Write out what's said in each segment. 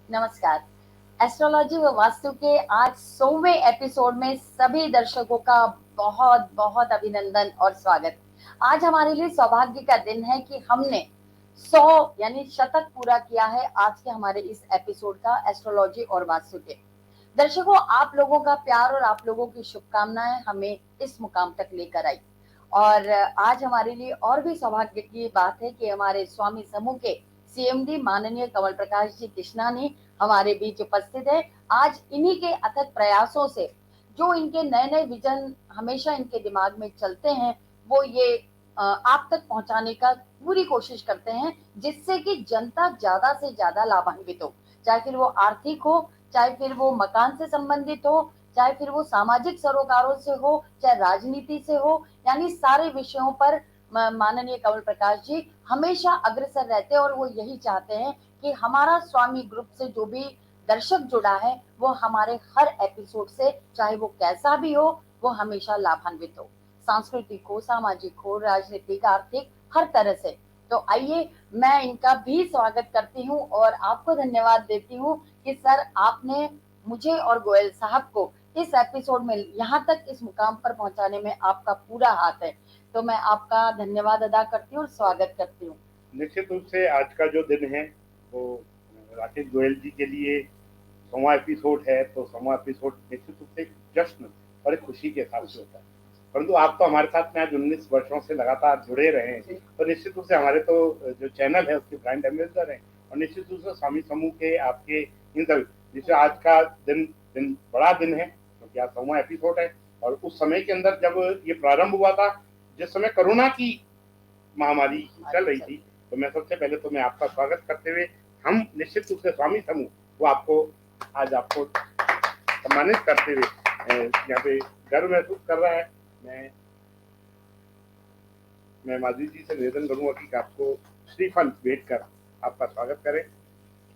नमस्कार। एस्ट्रोलॉजी व वास्तु के आज 100वें एपिसोड में सभी दर्शकों का बहुत बहुत अभिनंदन और स्वागत। आज हमारे लिए सौभाग्य का दिन है कि हमने 100 यानी शतक पूरा किया है आज के हमारे इस एपिसोड का एस्ट्रोलॉजी और वास्तु के। दर्शकों, आप लोगों का प्यार और आप लोगों की शुभकामनाएं हमें इस मुकाम तक लेकर आई। और आज हमारे लिए और भी सौभाग्य की बात है कि हमारे स्वामी समूह के सीएमडी माननीय कमल प्रकाश जी कृष्णानी हमारे बीच उपस्थित है। आज इन्हीं के अथक प्रयासों से जो इनके नए नए विजन हमेशा इनके दिमाग में चलते हैं, वो ये आप तक पहुंचाने का पूरी कोशिश करते हैं, जिससे कि जनता ज्यादा से ज्यादा लाभान्वित हो। चाहे फिर वो आर्थिक हो, चाहे फिर वो मकान से संबंधित हो, चाहे फिर वो सामाजिक सरोकारों से हो, चाहे राजनीति से हो, यानी सारे विषयों पर माननीय कमल प्रकाश जी हमेशा अग्रसर रहते हैं। और वो यही चाहते हैं कि हमारा स्वामी ग्रुप से जो भी दर्शक जुड़ा है वो हमारे हर एपिसोड से, चाहे वो कैसा भी हो, वो हमेशा लाभान्वित हो, सांस्कृतिक हो, सामाजिक हो, राजनीतिक, आर्थिक, हर तरह से। तो आइए मैं इनका भी स्वागत करती हूँ और आपको धन्यवाद देती हूँ कि सर आपने मुझे और गोयल साहब को इस एपिसोड में यहाँ तक इस मुकाम पर पहुंचाने में आपका पूरा हाथ है। तो मैं आपका धन्यवाद अदा करती हूँ और स्वागत करती हूँ। निश्चित रूप से आज का जो दिन है वो राकेश गोयल जी के लिए 100वां एपिसोड है, तो 100वां एपिसोड निश्चित रूप से एक जश्न और एक खुशी के हिसाब से होता है। परंतु आप तो हमारे साथ में आज 19 वर्षों से लगातार जुड़े रहे हैं, तो निश्चित रूप से हमारे तो जो चैनल है उसके ब्रांड एम्बेसडर हैं, और निश्चित रूप से स्वामी समूह के आपके इन सभी, जिससे आज का दिन बड़ा दिन है क्योंकि आज 100वां एपिसोड है। और उस समय के अंदर जब ये प्रारंभ हुआ था, जिस समय कोरोना की महामारी चल रही थी, तो मैं सबसे पहले तो मैं आपका स्वागत करते हुए हम निश्चित रूप से स्वामी समूह वो आपको आज आपको सम्मानित करते हुए यहाँ पे गर्व महसूस कर रहा है। मैं माधवी जी से निवेदन करूंगा कि आपको श्रीफल भेंट कर आपका स्वागत करें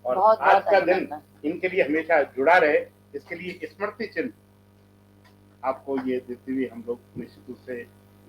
और बहुत आज बहुत का दिन अभिनंदन। इनके लिए हमेशा जुड़ा रहे, इसके लिए स्मृति चिन्ह आपको ये देते हुए हम लोग निश्चित रूप से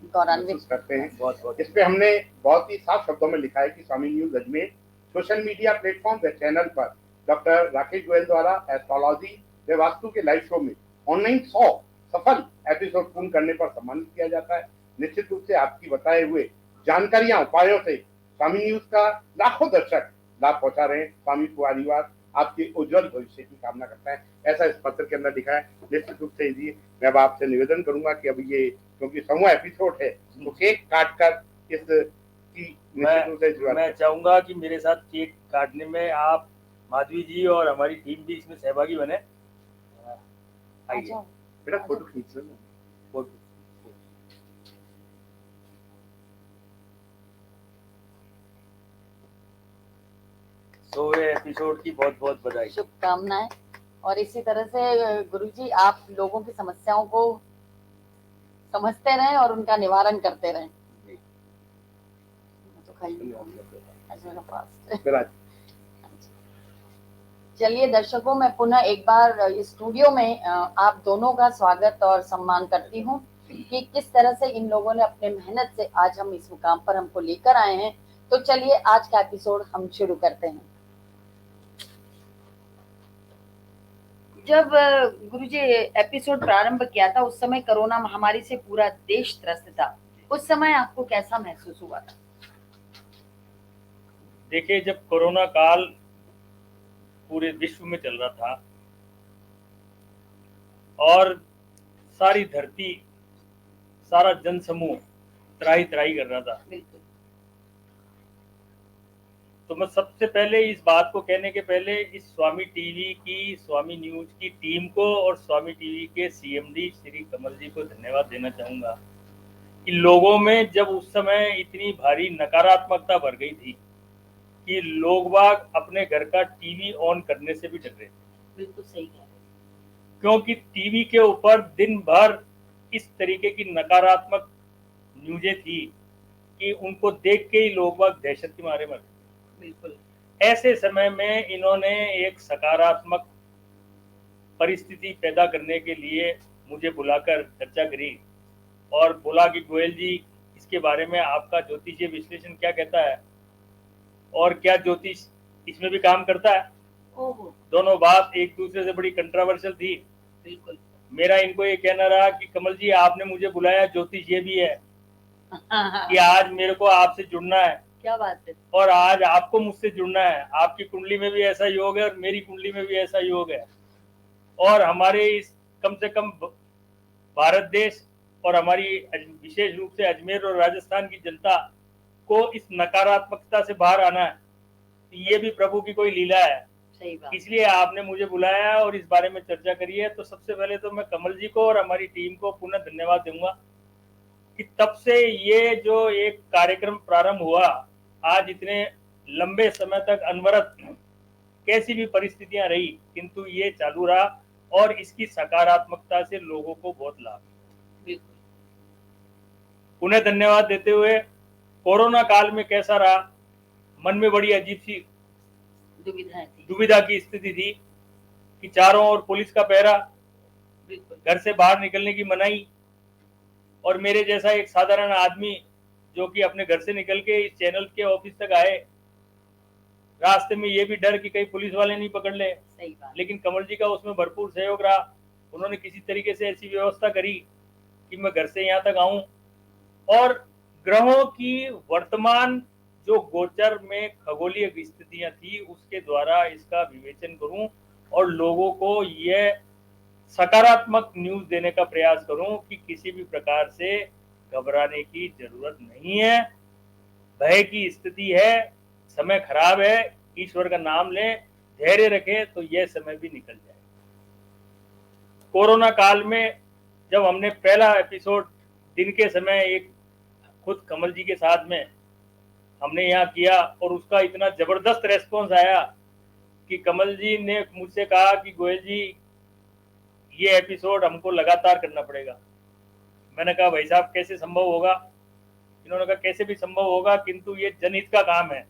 गौरवान्वित महसूस करते हैं। बहुत इस पे हमने बहुत ही साफ शब्दों में लिखा है कि Swami news Ajmer social media platform व चैनल पर डॉक्टर राकेश गोयल द्वारा एस्ट्रोलॉजी व वास्तु के लाइव शो में ऑनलाइन 100 सफल एपिसोड पूर्ण करने पर सम्मानित किया जाता है। निश्चित रूप से आपकी बताए हुए जानकारियां उपायों से स्वामी न्यूज का लाखों दर्शक लाभ पहुंचा रहे हैं। स्वामी परिवार आपके उज्जवल भविष्य की कामना करता है, ऐसा इस पत्र के अंदर लिखा है। निश्चित रूप से मैं अब आपसे निवेदन करूंगा कि अब ये क्योंकि 100वां एपिसोड है तो केक काट कर इस की मैं चाहूंगा कि मेरे साथ केक काटने में आप माधवी जी और हमारी टीम भी इसमें सहभागी बने। आइए बेटा फोटो खींच लो। फोटो 100वें एपिसोड की बहुत बहुत बधाई, शुभकामनाएं। और इसी तरह से गुरुजी आप लोगों की समस्याओं को समझते रहें और उनका निवारण करते रहें। चलिए दर्शकों, मैं पुनः एक बार स्टूडियो में आप दोनों का स्वागत और सम्मान करती हूँ कि किस तरह से इन लोगों ने अपने मेहनत से आज हम इस मुकाम पर हमको लेकर आए हैं। तो चलिए आज का एपिसोड हम शुरू करते हैं। जब गुरुजी एपिसोड प्रारंभ किया था उस समय कोरोना महामारी से पूरा देश त्रस्त था। उस समय आपको कैसा महसूस हुआ था? देखिए, जब कोरोना काल पूरे विश्व में चल रहा था और सारी धरती, सारा जन समूह त्राही त्राही कर रहा था, तो मैं सबसे पहले इस बात को कहने के पहले इस स्वामी टीवी की, स्वामी न्यूज की टीम को और स्वामी टीवी के सीएमडी श्री कमल जी को धन्यवाद देना चाहूंगा कि लोगों में जब उस समय इतनी भारी नकारात्मकता भर गई थी कि लोग बाग अपने घर का टीवी ऑन करने से भी डर रहे थे। बिल्कुल सही है, क्योंकि टीवी के ऊपर दिन भर इस तरीके की नकारात्मक न्यूज़ें थी कि उनको देख के ही लोग बाग दहशत के मारे मर गए। बिल्कुल। ऐसे समय में इन्होंने एक सकारात्मक परिस्थिति पैदा करने के लिए मुझे बुलाकर चर्चा करी और बोला कि गोयल जी, इसके बारे में आपका ज्योतिषीय विश्लेषण क्या कहता है और क्या ज्योतिष इसमें भी काम करता है। ओहो, दोनों बात एक दूसरे से बड़ी कंट्रोवर्शियल थी। बिल्कुल। मेरा इनको ये कहना रहा कि कमल जी आपने मुझे बुलाया, ज्योतिष ये भी है कि क्या आज मेरे को आपसे जुड़ना है बात है। और आज आपको मुझसे जुड़ना है। आपकी कुंडली में भी ऐसा योग है और मेरी कुंडली में भी ऐसा योग है, और हमारे इस कम से कम भारत देश और हमारी विशेष रूप से अजमेर और राजस्थान की जनता को इस नकारात्मकता से बाहर आना है, ये भी प्रभु की कोई लीला है। सही बात। इसलिए आपने मुझे बुलाया है और इस बारे में चर्चा करी है। तो सबसे पहले तो मैं कमल जी को और हमारी टीम को पुनः धन्यवाद दूंगा कि तब से ये जो एक कार्यक्रम प्रारंभ हुआ, आज इतने लंबे समय तक अनवरत कैसी भी परिस्थितियां रही, किंतु ये चालू रहा और इसकी सकारात्मकता से लोगों को बहुत लाभ। बिल्कुल। उन्हें धन्यवाद देते हुए, कोरोना काल में कैसा रहा, मन में बड़ी अजीब सी दुविधाएं थी। दुविधा की स्थिति थी कि चारों ओर पुलिस का पहरा, बिल्कुल। घर से बाहर निकलने की मनाही, और मेरे जैसा एक साधारण आदमी जो कि अपने घर से निकल के इस चैनल के ऑफिस तक आए, रास्ते में ये भी डर कि कहीं पुलिस वाले नहीं पकड़ ले। सही बात। लेकिन कमल जी का उसमें भरपूर सहयोग रहा। उन्होंने किसी तरीके से ऐसी व्यवस्था करी कि मैं घर से यहाँ तक आऊं और ग्रहों की वर्तमान जो गोचर में खगोलीय स्थितियां थी उसके द्वारा इसका विवेचन करूं और लोगों को यह सकारात्मक न्यूज देने का प्रयास करूं कि किसी भी प्रकार से घबराने की जरूरत नहीं है। भय की स्थिति है, समय खराब है, ईश्वर का नाम लें, धैर्य रखें तो यह समय भी निकल जाए। कोरोना काल में जब हमने पहला एपिसोड दिन के समय एक खुद कमल जी के साथ में हमने यहाँ किया और उसका इतना जबरदस्त रेस्पॉन्स आया कि कमल जी ने मुझसे कहा कि गोयल जी ये एपिसोड हमको लगातार करना पड़ेगा। मैंने कहा भाई साहब कैसे संभव होगा? इन्होंने कहा कैसे भी संभव होगा, किंतु ये जनहित का काम है।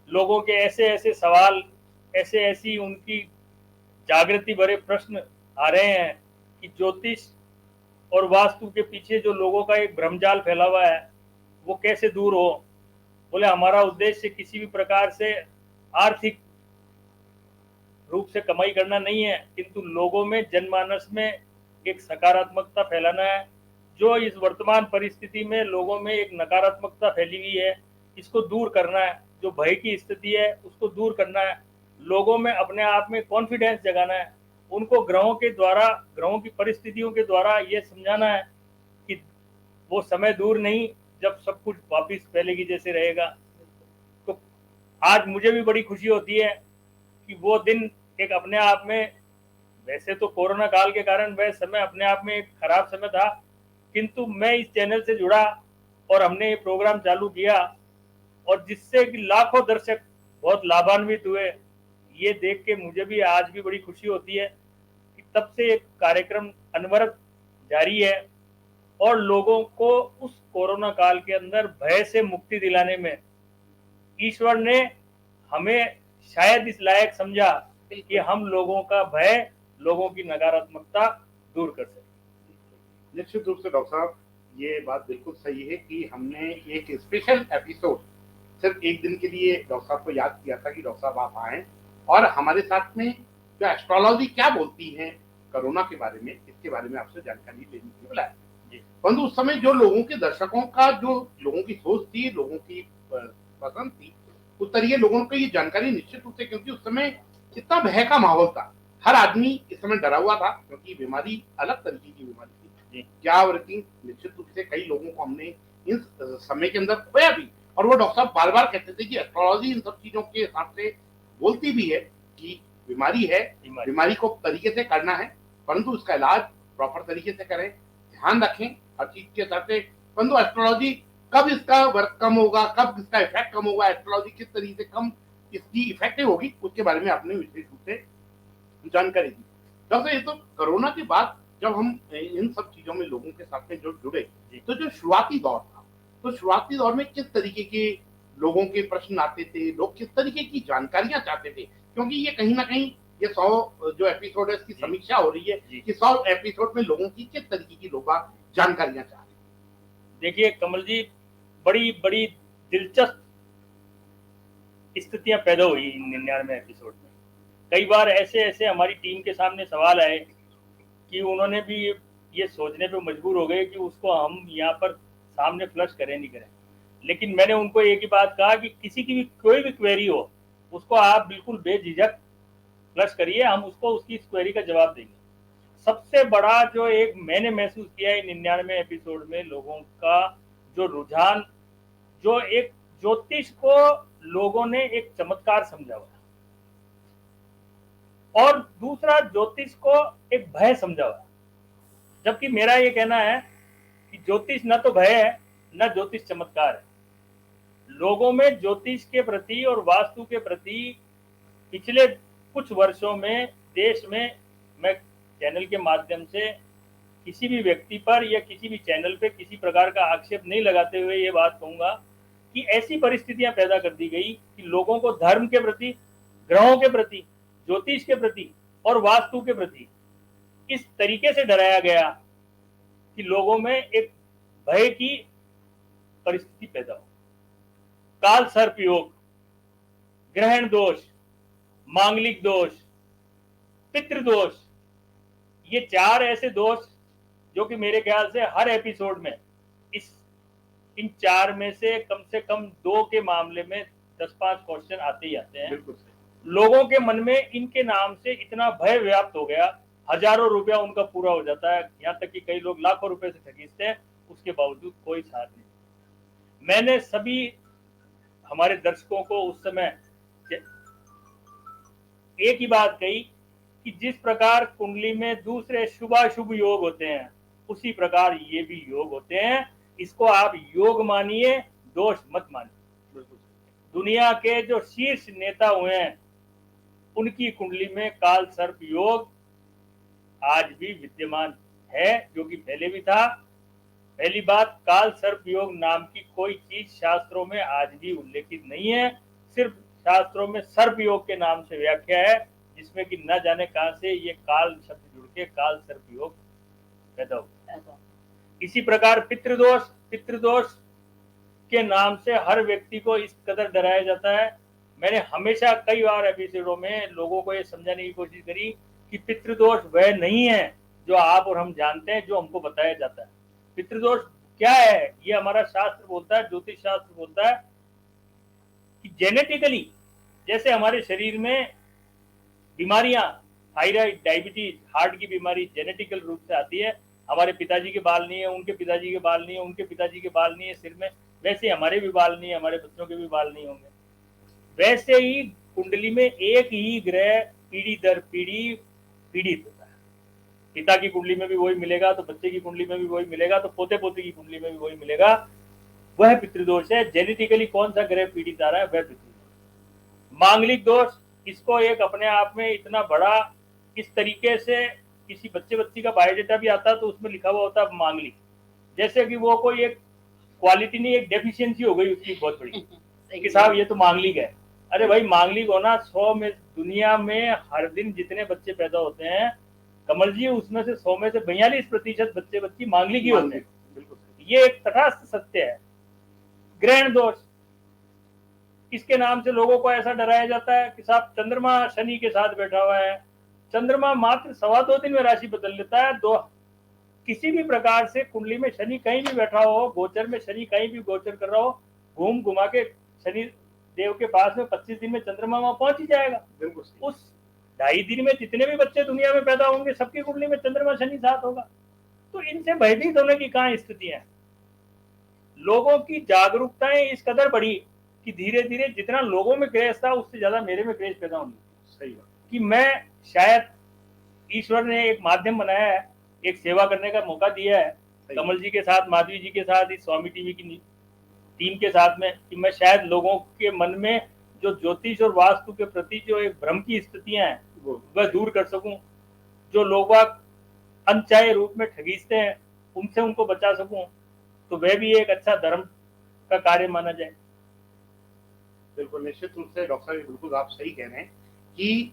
लोगों के ऐसे ऐसे सवाल, ऐसे ऐसी उनकी जागृति भरे प्रश्न आ रहे हैं कि ज्योतिष और वास्तु के पीछे जो लोगों का एक भ्रमजाल फैला हुआ है वो कैसे दूर हो। बोले हमारा उद्देश्य किसी भी प्रकार से आर्थिक रूप से कमाई करना नहीं है, किंतु लोगों में, जनमानस में एक सकारात्मकता फैलाना है। जो इस वर्तमान परिस्थिति में लोगों में एक नकारात्मकता फैली हुई है, इसको दूर करना है। जो भय की स्थिति है उसको दूर करना है। लोगों में अपने आप में कॉन्फिडेंस जगाना है। उनको ग्रहों के द्वारा, ग्रहों की परिस्थितियों के द्वारा ये समझाना है कि वो समय दूर नहीं जब सब कुछ वापिस पहले की जैसे रहेगा। तो आज मुझे भी बड़ी खुशी होती है कि वो दिन एक अपने आप में, वैसे तो कोरोना काल के कारण वह समय अपने आप में एक खराब समय था, किंतु मैं इस चैनल से जुड़ा और हमने ये प्रोग्राम चालू किया और जिससे कि लाखों दर्शक बहुत लाभान्वित हुए। ये देख के मुझे भी आज भी बड़ी खुशी होती है कि तब से एक कार्यक्रम अनवरत जारी है और लोगों को उस कोरोना काल के अंदर भय से मुक्ति दिलाने में ईश्वर ने हमें शायद इस लायक समझा कि हम लोगों का भय, लोगों की नकारात्मकता दूर कर सके। निश्चित रूप से डॉक्टर साहब ये बात बिल्कुल सही है कि हमने एक स्पेशल एपिसोड सिर्फ एक दिन के लिए डॉक्टर साहब को याद किया था कि डॉक्टर साहब आप आए और हमारे साथ में जो एस्ट्रोलॉजी क्या बोलती है कोरोना के बारे में, इसके बारे में आपसे जानकारी लेने के लिए बुलाया। परंतु उस समय जो लोगों के दर्शकों का, जो लोगों की सोच थी, लोगों की पसंद थी, उस तरीके लोगों को ये जानकारी निश्चित रूप से, क्योंकि उस समय कितना भय का माहौल था, हर आदमी इस समय डरा हुआ था क्योंकि बीमारी अलग तरीके की बीमारी थी। क्या वर्किंग निश्चित रूप से कई लोगों को हमने इन समय के अंदर खोया भी, और वो डॉक्टर साहब बार बार कहते थे कि एस्ट्रोलॉजी इन सब चीजों के हिसाब से बोलती भी है कि बीमारी है, बीमारी को तरीके से करना है, परंतु उसका इलाज प्रॉपर तरीके से करें, ध्यान रखें हर चीज के साथ। परंतु एस्ट्रोलॉजी कब इसका वर्क कम होगा, कब इसका इफेक्ट कम होगा, एस्ट्रोलॉजी किस तरीके से कम इसकी इफेक्टिव होगी, उसके बारे में आपने विशेष रूप से जानकारी दी। डॉक्टर ये तो कोरोना के बाद जब हम इन सब चीजों में लोगों के साथ में जुड़े, तो जो शुरुआती दौर था, तो शुरुआती दौर में किस तरीके के लोगों के प्रश्न आते थे, लोग किस तरीके की जानकारियां चाहते थे? क्योंकि ये कहीं ना कहीं ये 100 जो एपिसोड है इसकी समीक्षा हो रही है कि 100 एपिसोड में लोगों की किस तरीके की लोग जानकारियां चाह रहे हैं। देखिए कमल जी, बड़ी बड़ी दिलचस्प स्थितियां पैदा हुई 99 एपिसोड में। कई बार ऐसे ऐसे हमारी टीम के सामने सवाल आए कि उन्होंने भी ये सोचने पे मजबूर हो गए कि उसको हम यहाँ पर सामने फ्लश करें नहीं करें। लेकिन मैंने उनको एक ही बात कहा कि किसी की भी कोई भी क्वेरी हो उसको आप बिल्कुल बेझिझक फ्लश करिए, हम उसको उसकी इस क्वेरी का जवाब देंगे। सबसे बड़ा जो एक मैंने महसूस किया है 99 एपिसोड में लोगों का जो रुझान, जो एक ज्योतिष को लोगों ने एक चमत्कार समझा हुआ और दूसरा ज्योतिष को एक भय समझा हुआ, जबकि मेरा ये कहना है कि ज्योतिष न तो भय है न ज्योतिष चमत्कार है। लोगों में ज्योतिष के प्रति और वास्तु के प्रति पिछले कुछ वर्षों में देश में, मैं चैनल के माध्यम से किसी भी व्यक्ति पर या किसी भी चैनल पे किसी प्रकार का आक्षेप नहीं लगाते हुए ये बात कहूंगा कि ऐसी परिस्थितियां पैदा कर दी गई कि लोगों को धर्म के प्रति, ग्रहों के प्रति, ज्योतिष के प्रति और वास्तु के प्रति इस तरीके से डराया गया कि लोगों में एक भय की परिस्थिति पैदा हो। काल सर्प योग, ग्रहण दोष, मांगलिक दोष, पितृदोष, ये 4 ऐसे दोष जो कि मेरे ख्याल से हर एपिसोड में इन 4 में से कम 2 के मामले में 10-5 क्वेश्चन आते ही आते हैं। लोगों के मन में इनके नाम से इतना भय व्याप्त हो गया, हजारों रुपया उनका पूरा हो जाता है, यहाँ तक कि कई लोग लाखों रुपए से ठगीते हैं, उसके बावजूद कोई साथ नहीं। मैंने सभी हमारे दर्शकों को उस समय एक ही बात कही कि जिस प्रकार कुंडली में दूसरे शुभाशुभ योग होते हैं उसी प्रकार ये भी योग होते हैं। इसको आप योग मानिए, दोष मत मानिए। दुनिया के जो शीर्ष नेता हुए हैं उनकी कुंडली में काल सर्प योग आज भी विद्यमान है, जो कि पहले भी था। पहली बात, काल सर्प योग नाम की कोई चीज शास्त्रों में आज भी उल्लेखित नहीं है। सिर्फ शास्त्रों में सर्प योग के नाम से व्याख्या है, जिसमें कि न जाने कहां से ये काल शब्द जुड़ के काल सर्प योग पैदा हुआ। इसी प्रकार पितृदोष के नाम से हर व्यक्ति को इस कदर डराया जाता है। मैंने हमेशा कई बार एपिसोडों में लोगों को ये समझाने की कोशिश करी कि पितृदोष वह नहीं है जो आप और हम जानते हैं, जो हमको बताया जाता है। पितृदोष क्या है? ये हमारा शास्त्र बोलता है, ज्योतिष शास्त्र बोलता है कि जेनेटिकली, जैसे हमारे शरीर में बीमारियां, थायराइड, डायबिटीज, हार्ट की बीमारी जेनेटिकल रूप से आती है। हमारे पिताजी के बाल नहीं है, उनके पिताजी के बाल नहीं है, उनके पिताजी के बाल नहीं है सिर में, वैसे हमारे भी बाल नहीं है, हमारे बच्चों के भी बाल नहीं होंगे। वैसे ही कुंडली में एक ही ग्रह पीढ़ी दर पीढ़ी पीड़ित होता है। पिता की कुंडली में भी वही मिलेगा तो बच्चे की कुंडली में भी वही मिलेगा, तो पोते पोते की कुंडली में भी वही मिलेगा। वह पितृदोष है। जेनेटिकली कौन सा ग्रह पीड़ित आ रहा है, वह पितृदोष। मांगलिक दोष, इसको एक अपने आप में इतना बड़ा, इस तरीके से किसी बच्ची का बायोडेटा भी आता है तो उसमें लिखा हुआ होता है मांगलिक, जैसे कि वो कोई एक क्वालिटी नहीं, एक डेफिशिएंसी हो गई उसकी बहुत बड़ी कि साहब ये तो मांगलिक है। अरे भाई, मांगलिक होना 100 में, दुनिया में हर दिन जितने बच्चे पैदा होते हैं कमल जी, उसमें से 100 में से 42% बच्चे मांगलिक ही होते हैं। ये एक तटस्थ सत्य है। ग्रहण दोष, इसके नाम से लोगों को ऐसा डराया जाता है कि साहब चंद्रमा शनि के साथ बैठा हुआ है। चंद्रमा मात्र 2.25 दिन में राशि बदल लेता है। किसी भी प्रकार से कुंडली में शनि कहीं भी बैठा हो, गोचर में शनि कहीं भी गोचर कर रहा हो, घूम घुमा के शनि देव के पास में 25 दिन में चंद्रमा वहां पहुंच ही जाएगा। उस 2.5 दिन में जितने भी बच्चे दुनिया में पैदा होंगे सबकी कुंडली में चंद्रमा शनि साथ होगा। तो इनसे भयभीत होने की कहां स्थिति है। लोगों की जागरूकताएं इस कदर बढ़ी कि धीरे धीरे जितना लोगों में क्रेज था उससे ज्यादा मेरे में क्रेज पैदा होने लगा। सही बात कि मैं, शायद ईश्वर ने एक माध्यम बनाया है, एक सेवा करने का मौका दिया है कमल जी के साथ, माधवी जी के साथ, इस स्वामी टीवी की टीम के साथ में, कि मैं शायद लोगों के मन में जो ज्योतिष और वास्तु के प्रति जो एक भ्रम की स्थितियां हैं वह दूर कर सकूं। जो लोग अनचाहे रूप में ठगीते हैं उनसे उनको बचा सकूं, तो वह भी एक अच्छा धर्म का कार्य माना जाए। बिल्कुल, निश्चित रूप से डॉक्टर, बिल्कुल आप सही कह रहे हैं कि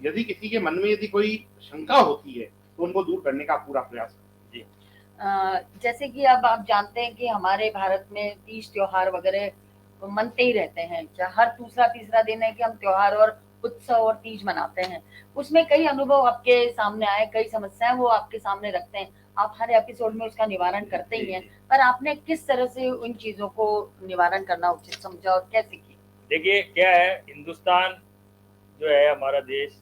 यदि किसी के मन में यदि कोई शंका होती है तो उनको दूर करने का पूरा प्रयास करें। जी, जैसे कि अब आप जानते हैं कि हमारे भारत में तीज त्योहार वगैरह मनते ही रहते हैं। हर दूसरा तीसरा दिन है कि हम त्योहार और उत्सव और तीज मनाते हैं, उसमें कई अनुभव आपके सामने आए, कई समस्याएं वो आपके सामने रखते हैं, आप हर एपिसोड में उसका निवारण करते ही हैं, पर आपने किस तरह से उन चीजों को निवारण करना उचित समझा और कैसे किया? देखिए क्या है, हिंदुस्तान जो है हमारा देश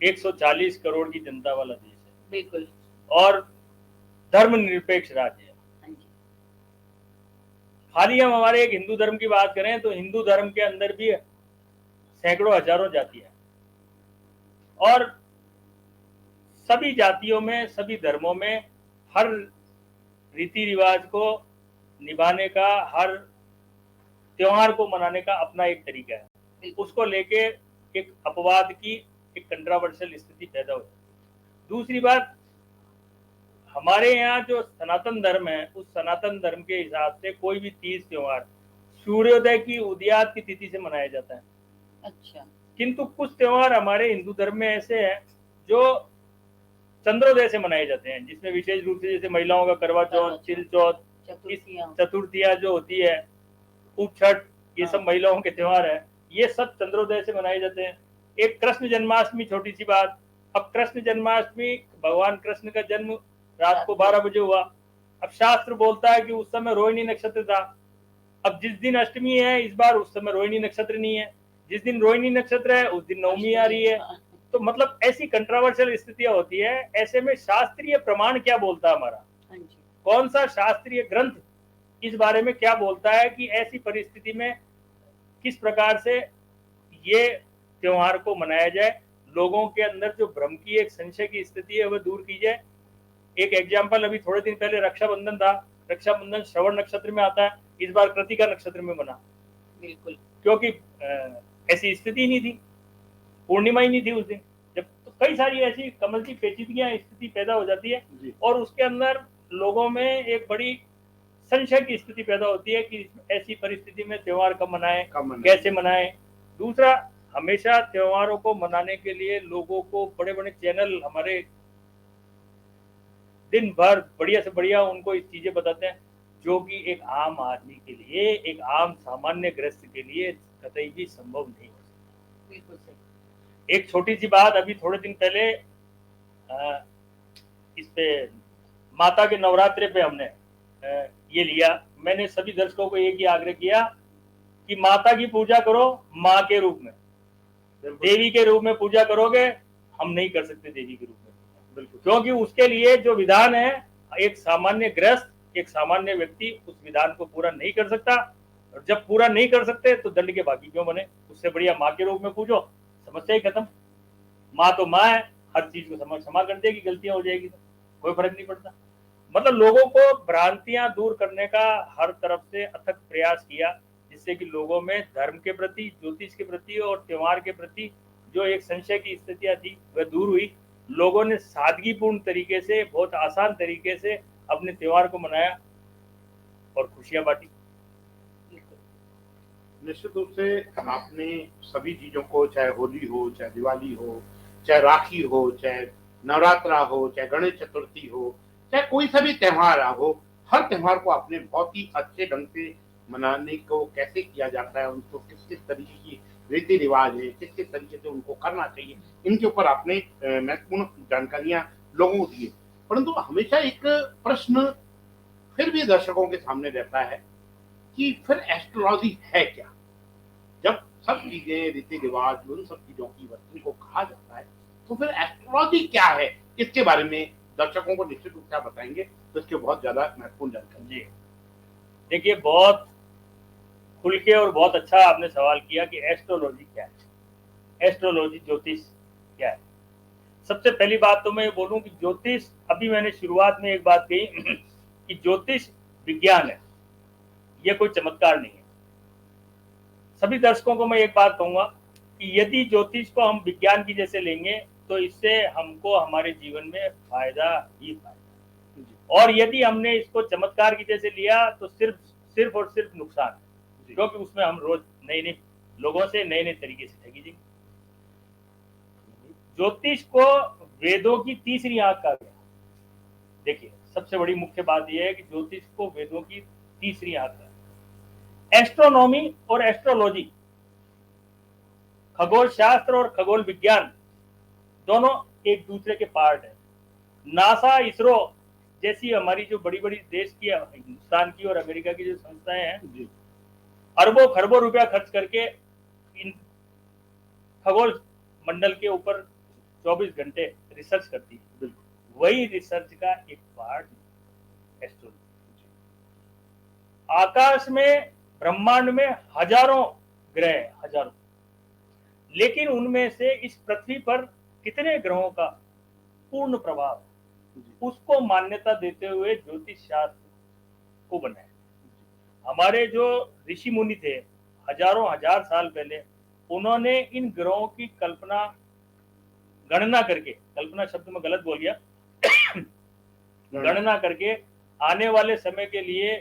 140 करोड़ की जनता वाला देश है बिल्कुल। और धर्मनिरपेक्ष राज्य है। हाँ जी। खाली हम हमारे एक हिंदू धर्म की बात करें तो हिंदू धर्म के अंदर भी सैकड़ों हजारों जातियां हैं और सभी जातियों में, सभी धर्मों में हर रीति रिवाज को निभाने का, हर त्योहार को मनाने का अपना एक तरीका है। उसको लेके एक अपवाद की, एक कंट्रोवर्शियल स्थिति पैदा होती है। दूसरी बात, हमारे यहाँ जो सनातन धर्म है, उस सनातन धर्म के हिसाब से कोई भी तीज त्योहार सूर्योदय की, उदयात की तिथि से मनाया जाता है। अच्छा। किंतु कुछ त्योहार हमारे हिंदू धर्म में ऐसे हैं जो चंद्रोदय से मनाए जाते हैं, जिसमें विशेष रूप से जैसे महिलाओं का करवा चौथ, चिल चौथ, चतुर्थियां जो होती है, उप छठ, ये सब महिलाओं के त्योहार है, ये सब चंद्रोदय से मनाए जाते हैं। एक कृष्ण जन्माष्टमी, छोटी सी बात, अब कृष्ण जन्माष्टमी, भगवान कृष्ण का जन्म रात को 12 बजे हुआ। अब शास्त्र बोलता है कि उस समय रोहिणी नक्षत्र था। अब जिस दिन अष्टमी है इस बार, उस समय रोहिणी नक्षत्र नहीं है। जिस दिन रोहिणी नक्षत्र है उस दिन नवमी आ रही है। तो मतलब ऐसी कंट्रोवर्शियल स्थितियां होती है। ऐसे में शास्त्रीय प्रमाण क्या बोलता है हमारा, कौन सा शास्त्रीय ग्रंथ इस बारे में क्या बोलता है कि ऐसी परिस्थिति में किस प्रकार से ये त्योहार को मनाया जाए, लोगों के अंदर जो भ्रम की, एक संशय की स्थिति है, वह दूर की जाए। एक एग्जाम्पल, अभी थोड़े दिन पहले रक्षाबंधन था। रक्षाबंधन श्रवण नक्षत्र में आता है, इस बार कृतिका नक्षत्र में बना। बिल्कुल। क्योंकि ऐसी स्थिति नहीं थी, पूर्णिमा ही नहीं थी उस दिन। जब तो कई सारी ऐसी कमल की पेचीदगियां स्थिति पैदा हो जाती है और उसके अंदर लोगों में एक बड़ी संशय की स्थिति पैदा होती है कि ऐसी परिस्थिति में त्योहार कब मनाएं, कैसे मनाएं। दूसरा, हमेशा त्योहारों को मनाने के लिए लोगों को बड़े बड़े चैनल हमारे दिन भर बढ़िया से बढ़िया उनको इस चीजें बताते हैं, जो कि एक आम आदमी के लिए, एक आम सामान्य ग्रस्त के लिए कतई भी संभव नहीं हो सकता। बिल्कुल सही। एक छोटी सी बात, अभी थोड़े दिन पहले इस पे माता के नवरात्रे पे हमने ये लिया। मैंने सभी दर्शकों को एक ही आग्रह किया कि माता की पूजा करो माँ के रूप में, देवी के रूप में पूजा करोगे, हम नहीं कर सकते देवी के रूप में। बिल्कुल, क्योंकि उसके लिए जो विधान है, एक सामान्य गृहस्थ, एक सामान्य व्यक्ति उस विधान को पूरा नहीं कर सकता। और जब पूरा नहीं कर सकते तो दंड के भागी क्यों बने? उससे बढ़िया माँ के रूप में पूजो, समस्या ही खत्म। माँ तो माँ है, हर चीज को क्षमा कर देगी, गलतियां हो जाएगी तो कोई फर्क नहीं पड़ता। मतलब लोगों को भ्रांतियां दूर करने का हर तरफ से अथक प्रयास किया, जिससे कि लोगों में धर्म के प्रति, ज्योतिष के प्रति और त्योहार के प्रति जो एक संशय की स्थितियां थी वह दूर हुई। लोगों ने सादगीपूर्ण तरीके से, बहुत आसान तरीके से अपने त्योहार को मनाया और खुशियां बांटी। निश्चित रूप से आपने सभी चीजों को, चाहे होली हो, चाहे दिवाली हो, चाहे राखी हो, चाहे नवरात्रा हो, चाहे गणेश चतुर्थी हो, चाहे कोई सा भी त्योहार हो, हर त्योहार को आपने बहुत ही अच्छे ढंग से मनाने को कैसे किया जाता है, उनको किस किस तरीके की रीति रिवाज है, किस किस तरीके से उनको करना चाहिए, इनके ऊपर आपने महत्वपूर्ण जानकारियां लोगों को दी। परंतु हमेशा एक प्रश्न फिर भी दर्शकों के सामने रहता है कि फिर एस्ट्रोलॉजी है क्या? जब सब चीजें, रीति रिवाज, उन सब चीजों की वस्तु को कहा जाता है, तो फिर एस्ट्रोलॉजी क्या है, इसके बारे में दर्शकों को निश्चित रूप से आप बताएंगे तो इसके बहुत ज्यादा महत्वपूर्ण जानकारी। जी देखिए, बहुत खुल के और बहुत अच्छा आपने सवाल किया कि एस्ट्रोलॉजी क्या है, एस्ट्रोलॉजी, ज्योतिष क्या है। सबसे पहली बात तो मैं ये बोलूं कि ज्योतिष, अभी मैंने शुरुआत में एक बात कही कि ज्योतिष विज्ञान है, यह कोई चमत्कार नहीं है। सभी दर्शकों को मैं एक बात कहूंगा कि यदि ज्योतिष को हम विज्ञान की जैसे लेंगे तो इससे हमको हमारे जीवन में फायदा ही फायदा, और यदि हमने इसको चमत्कार की जैसे लिया तो सिर्फ और सिर्फ नुकसान, क्योंकि उसमें हम रोज नए नए लोगों से नए नए तरीके से ठगी जाएंगे। ज्योतिष को वेदों की तीसरी आंख कहा गया। देखिए, सबसे बड़ी मुख्य बात यह है कि ज्योतिष को वेदों की तीसरी आंख है। एस्ट्रोनॉमी और एस्ट्रोलॉजी खगोल शास्त्र और खगोल विज्ञान दोनों एक दूसरे के पार्ट है। नासा, इसरो जैसी हमारी जो बड़ी बड़ी देश की, हिंदुस्तान की और अमेरिका की जो संस्थाएं हैं, अरबों खरबों रुपया खर्च करके इन खगोल मंडल के ऊपर 24 घंटे रिसर्च करती है। वही रिसर्च का एक पार्ट एस्ट्रोनॉमी। आकाश में, ब्रह्मांड में हजारों ग्रह, हजारों, लेकिन उनमें से इस पृथ्वी पर कितने ग्रहों का पूर्ण प्रभाव, उसको मान्यता देते हुए ज्योतिष शास्त्र को बनाया। हमारे जो ऋषि मुनि थे हजारों हजार साल पहले, उन्होंने इन ग्रहों की कल्पना, गणना करके, कल्पना शब्द में गलत बोल गया, गणना करके आने वाले समय के लिए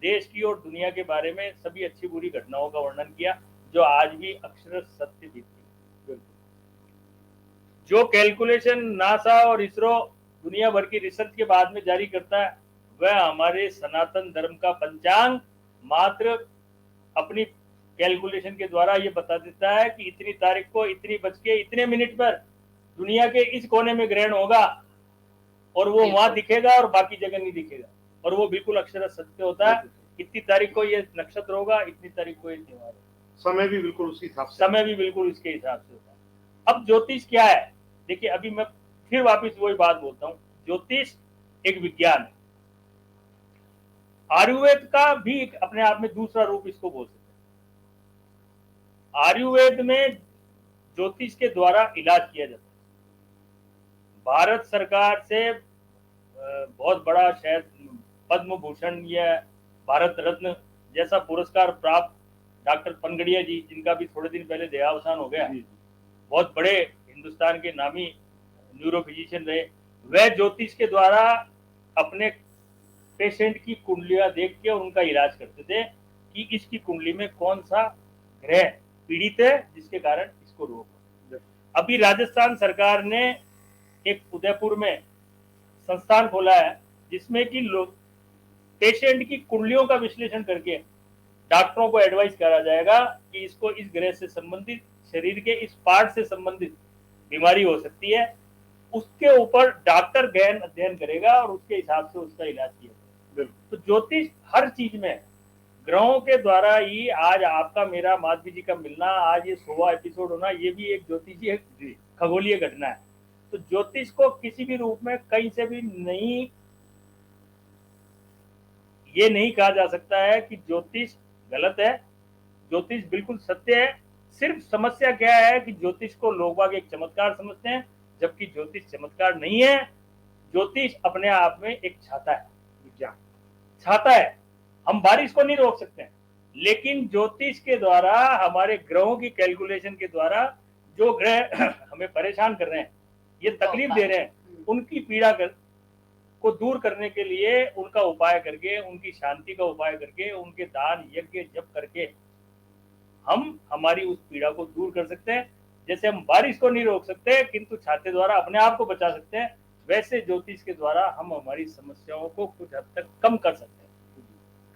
देश की और दुनिया के बारे में सभी अच्छी बुरी घटनाओं का वर्णन किया, जो आज भी अक्षर सत्य दिखती है। जो कैलकुलेशन नासा और इसरो दुनिया भर की रिसर्च के बाद में जारी करता है, वह हमारे सनातन धर्म का पंचांग मात्र अपनी कैलकुलेशन के द्वारा ये बता देता है कि इतनी तारीख को इतनी बज के इतने मिनट पर दुनिया के इस कोने में ग्रहण होगा और वो वहां दिखेगा और बाकी जगह नहीं दिखेगा, और वो बिल्कुल अक्षर सत्य होता है। इतनी तारीख को ये नक्षत्र होगा, इतनी तारीख को ये त्योहार होगा, समय भी बिल्कुल उसी हिसाब से, समय भी बिल्कुल इसके हिसाब से होता है। अब ज्योतिष क्या है? देखिए, अभी मैं फिर वापस वही बात बोलता हूँ, ज्योतिष एक विज्ञान है। आयुर्वेद का भी एक अपने आप में दूसरा रूप इसको बोल सकते हैं। आयुर्वेद में ज्योतिष के द्वारा इलाज किया जाता है। भारत सरकार से बहुत बड़ा शायद पद्म भूषण या भारत रत्न जैसा पुरस्कार प्राप्त डॉक्टर पनगड़िया जी, जिनका भी थोड़े दिन पहले देहावसान हो गया, बहुत बड़े हिंदुस्तान के नामी न्यूरो फिजिशियन रहे। वह ज्योतिष के द्वारा अपने पेशेंट की कुंडलियां देख के उनका इलाज करते थे कि इसकी कुंडली में कौन सा ग्रह पीड़ित है जिसके कारण इसको रोग हो। अभी राजस्थान सरकार ने एक उदयपुर में संस्थान खोला है जिसमें कि लोग पेशेंट की कुंडलियों का विश्लेषण करके डॉक्टरों को एडवाइस करा जाएगा कि इसको इस ग्रह से संबंधित, शरीर के इस पार्ट से संबंधित बीमारी हो सकती है। उसके ऊपर डॉक्टर गहन अध्ययन करेगा और उसके हिसाब से उसका इलाज किया जाएगा। तो ज्योतिष हर चीज में, ग्रहों के द्वारा ही आज आपका मेरा माधवी जी का मिलना, आज ये 100वां एपिसोड होना, ये भी एक ज्योतिषीय खगोलीय घटना है। तो ज्योतिष को किसी भी रूप में कहीं से भी नहीं, ये नहीं कहा जा सकता है कि ज्योतिष गलत है। ज्योतिष बिल्कुल सत्य है। सिर्फ समस्या क्या है कि ज्योतिष को लोग बाग एक चमत्कार समझते हैं, जबकि ज्योतिष चमत्कार नहीं है। ज्योतिष अपने आप में एक छाता है, विज्ञान छाता है। हम बारिश को नहीं रोक सकते, लेकिन ज्योतिष के द्वारा, हमारे ग्रहों की कैलकुलेशन के द्वारा जो ग्रह हमें परेशान कर रहे हैं, ये तकलीफ दे रहे हैं, उनकी पीड़ा को दूर करने के लिए उनका उपाय करके, उनकी शांति का उपाय करके, उनके दान यज्ञ जप करके हम हमारी उस पीड़ा को दूर कर सकते हैं। जैसे हम बारिश को नहीं रोक सकते किंतु छाते द्वारा अपने आप को बचा सकते हैं, वैसे ज्योतिष के द्वारा हम हमारी समस्याओं को कुछ हद तक कम कर सकते हैं,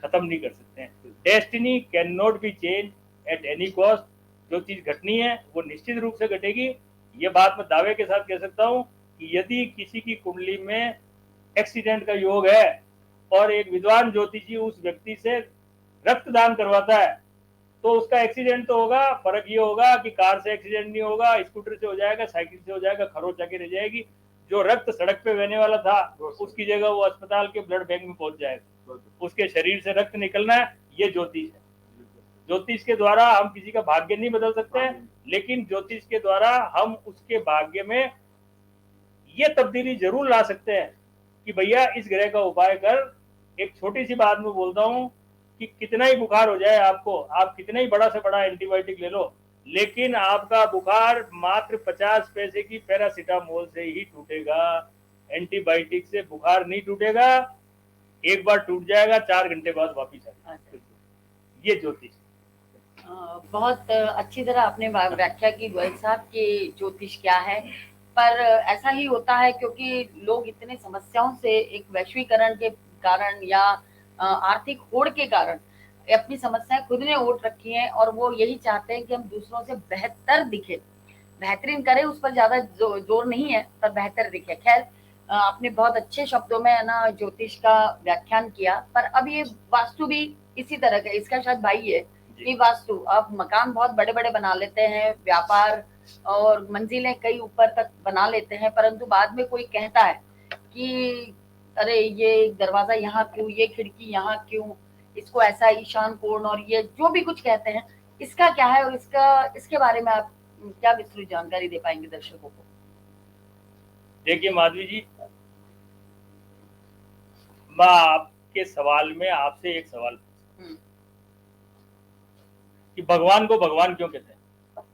खत्म नहीं कर सकते हैं। Destiny can not be change at any cost. जो चीज घटनी है वो निश्चित रूप से घटेगी। ये बात मैं दावे के साथ कह सकता हूँ कि यदि किसी की कुंडली में एक्सीडेंट का योग है और एक विद्वान ज्योतिषी उस व्यक्ति से रक्तदान करवाता है, तो उसका एक्सीडेंट तो होगा, फर्क ये होगा कि कार से एक्सीडेंट नहीं होगा, स्कूटर से हो जाएगा, साइकिल से हो जाएगा, खरोच जाके रह जाएगी। जो रक्त सड़क पे बहने वाला था उसकी जगह वो अस्पताल के ब्लड बैंक में पहुंच जाएगा। उसके शरीर से रक्त निकलना है, ये ज्योतिष है। ज्योतिष के द्वारा हम किसी का भाग्य नहीं बदल सकते हैं, लेकिन ज्योतिष के द्वारा हम उसके भाग्य में ये तब्दीली जरूर ला सकते हैं कि भैया इस ग्रह का उपाय कर। एक छोटी सी बात मैं बोलता हूँ कि कितना ही बुखार हो जाए आपको, आप कितना ही बड़ा से बड़ा एंटीबायोटिक ले लो, लेकिन आपका बुखार मात्र 50 पैसे की पैरासीटामोल से ही टूटेगा। एंटीबायोटिक से बुखार नहीं टूटेगा। एक बार टूट जाएगा, 4 घंटे बाद वापिस आएगा। ये ज्योतिष। बहुत अच्छी तरह आपने व्याख्या की गोयल साहब कि ज्योतिष क्या है। पर ऐसा ही होता है क्योंकि लोग इतने समस्याओं से, एक वैश्वीकरण के कारण या आर्थिक होड़ के कारण अपनी समस्याएं खुद ने ओट रखी हैं और वो यही चाहते हैं कि हम दूसरों से बेहतर दिखे, बेहतरीन करें, उस पर ज्यादा जोर नहीं है, पर बेहतर दिखे। खैर, आपने बहुत अच्छे शब्दों में है ना ज्योतिष का व्याख्यान किया, पर अब ये वास्तु भी इसी तरह का, इसका शायद भाई है कि वास्तु अब मकान बहुत बड़े बड़े बना लेते हैं, व्यापार और मंजिलें कई ऊपर तक बना लेते हैं, परंतु बाद में कोई कहता है कि अरे ये दरवाजा यहाँ क्यों, ये खिड़की यहाँ क्यों, इसको ऐसा ईशान कोण, और ये जो भी कुछ कहते हैं, इसका क्या है और इसके बारे में आप क्या विस्तृत जानकारी दे पाएंगे दर्शकों को? देखिए माधवी जी, मैं आपके सवाल में आपसे एक सवाल कि भगवान को भगवान क्यों कहते हैं,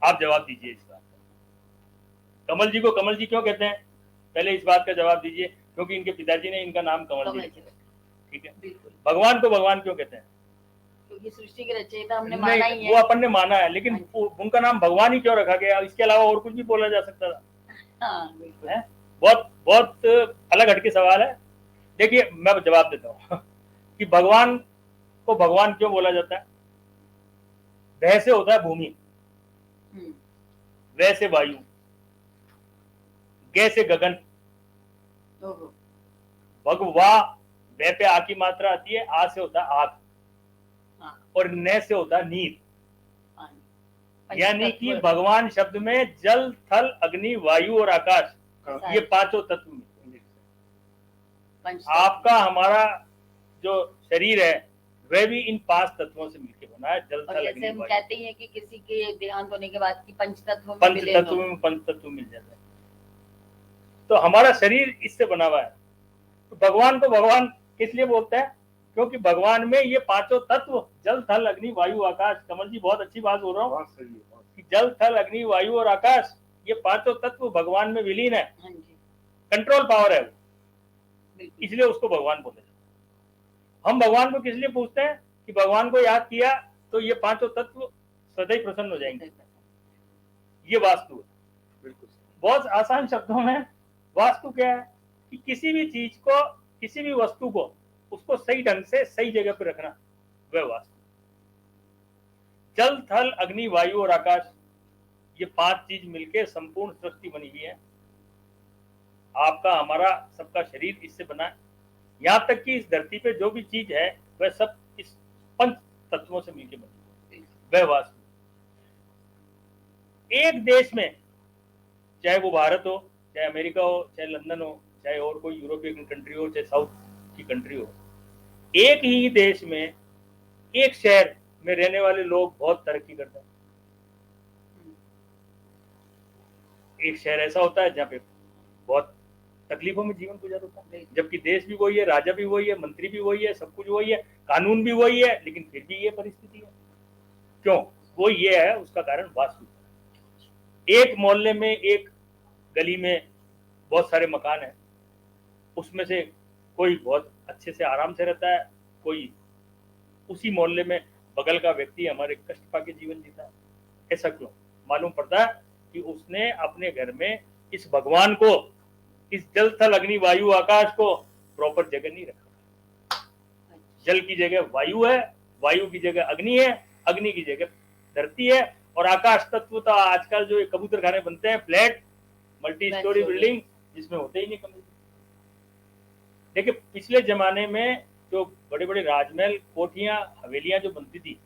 आप जवाब दीजिए इस बात का। कमल जी को कमल जी क्यों कहते हैं, पहले इस बात का जवाब दीजिए, क्योंकि इनके पिताजी ने इनका नाम कमल जी रखा, ठीक है। भगवान को भगवान क्यों कहते हैं, क्योंकि सृष्टि के रचयिता हमने माना ही है, वो अपन ने माना है, लेकिन उनका नाम भगवान ही क्यों रखा गया, इसके अलावा और कुछ भी बोला जा सकता था? हाँ, बिल्कुल। है बहुत बहुत अलग हटके सवाल है। देखिए मैं जवाब देता हूँ कि भगवान को भगवान क्यों बोला जाता है। वह से होता है भूमि, वह से वायु, गे से गगन, भगवा वह पे आ की मात्रा आती है, आ से होता है आग, और न से होता है नीर। यानी कि भगवान शब्द में जल थल अग्नि वायु और आकाश, ये पांचों तत्व मिलते हैं। आपका हमारा जो शरीर है वह भी इन 5 तत्वों से मिलकर बना है, जल थल अग्नि वायु। हम कहते हैं कि किसी के देहांत होने के बाद की पंच तत्व में मिल जाता है, तो हमारा शरीर इससे बना हुआ है। तो भगवान को भगवान किस लिए बोलते हैं, क्योंकि भगवान में ये पांचों तत्व जल थल अग्नि वायु आकाश, कमल जी बहुत अच्छी बात बोल रहा हूँ कि जल थल अग्नि वायु और आकाश ये पांचों तत्व भगवान में विलीन है, कंट्रोल पावर है वो, इसलिए उसको भगवान बोलते हैं। हम भगवान को किस लिए पूछते हैं कि भगवान को याद किया तो ये पांचों तत्व सदैव प्रसन्न हो जाएंगे। ये वास्तु है। बिल्कुल बहुत आसान शब्दों में वास्तु क्या है कि किसी भी चीज को, किसी भी वस्तु को, उसको सही ढंग से सही जगह पर रखना, वह वास्तु। जल थल अग्नि वायु और आकाश, ये 5 चीज मिलके संपूर्ण सृष्टि बनी हुई है। आपका हमारा सबका शरीर इससे बना है, यहाँ तक कि इस धरती पे जो भी चीज है वह सब इस 5 तत्वों से मिलकर बनी है, वह वास्तु। एक देश में, चाहे वो भारत हो, चाहे अमेरिका हो, चाहे लंदन हो, चाहे और कोई यूरोपियन कंट्री हो, चाहे साउथ की कंट्री हो, एक ही देश में, एक शहर में रहने वाले लोग बहुत तरक्की करते हैं। एक शहर ऐसा होता है जहाँ पे बहुत तकलीफों में जीवन गुजर होता है, जबकि देश भी वही है, राजा भी वही है, मंत्री भी वही है, सब कुछ वही है, कानून भी वही है, लेकिन फिर भी ये परिस्थिति है। क्यों? वो ये है, उसका कारण वास्तु। एक मोहल्ले में, एक गली में बहुत सारे मकान हैं, उसमें से कोई बहुत अच्छे से आराम से रहता है, कोई उसी मोहल्ले में बगल का व्यक्ति हमारे कष्ट पाके जीवन जीता है। ऐसा क्यों? मालूम पड़ता है कि उसने अपने घर में इस भगवान को, इस जल थल अग्नि वायु आकाश को प्रॉपर जगह नहीं रखा। जल की जगह वायु है, वायु की जगह अग्नि है, अग्नि की जगह धरती है, और आकाश तत्व तो आजकल जो कबूतर खाने बनते हैं, फ्लैट मल्टी स्टोरी बिल्डिंग, जिसमें होते ही नहीं कमल। देखिए पिछले जमाने में जो बड़े बड़े राजमहल, कोठियां, हवेलियां जो बनती थी,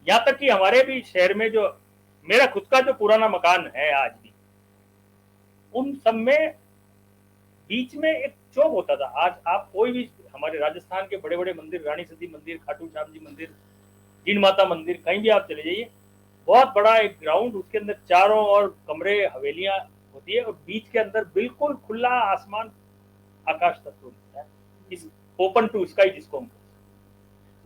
यहाँ तक कि हमारे भी शहर में जो मेरा खुद का जो पुराना मकान है आज भी, उन सब में बीच में एक चौक होता था। आज आप कोई भी हमारे राजस्थान के बड़े बड़े मंदिर, रानी सती मंदिर, खाटू श्याम जी मंदिर, जीन माता मंदिर, कहीं भी आप चले जाइए, बहुत बड़ा एक ग्राउंड, उसके अंदर चारों ओर कमरे, हवेलियां होती है, और बीच के अंदर बिल्कुल खुला आसमान, आकाश तत्व होता है। इस ओपन टू स्काई जिसको हम,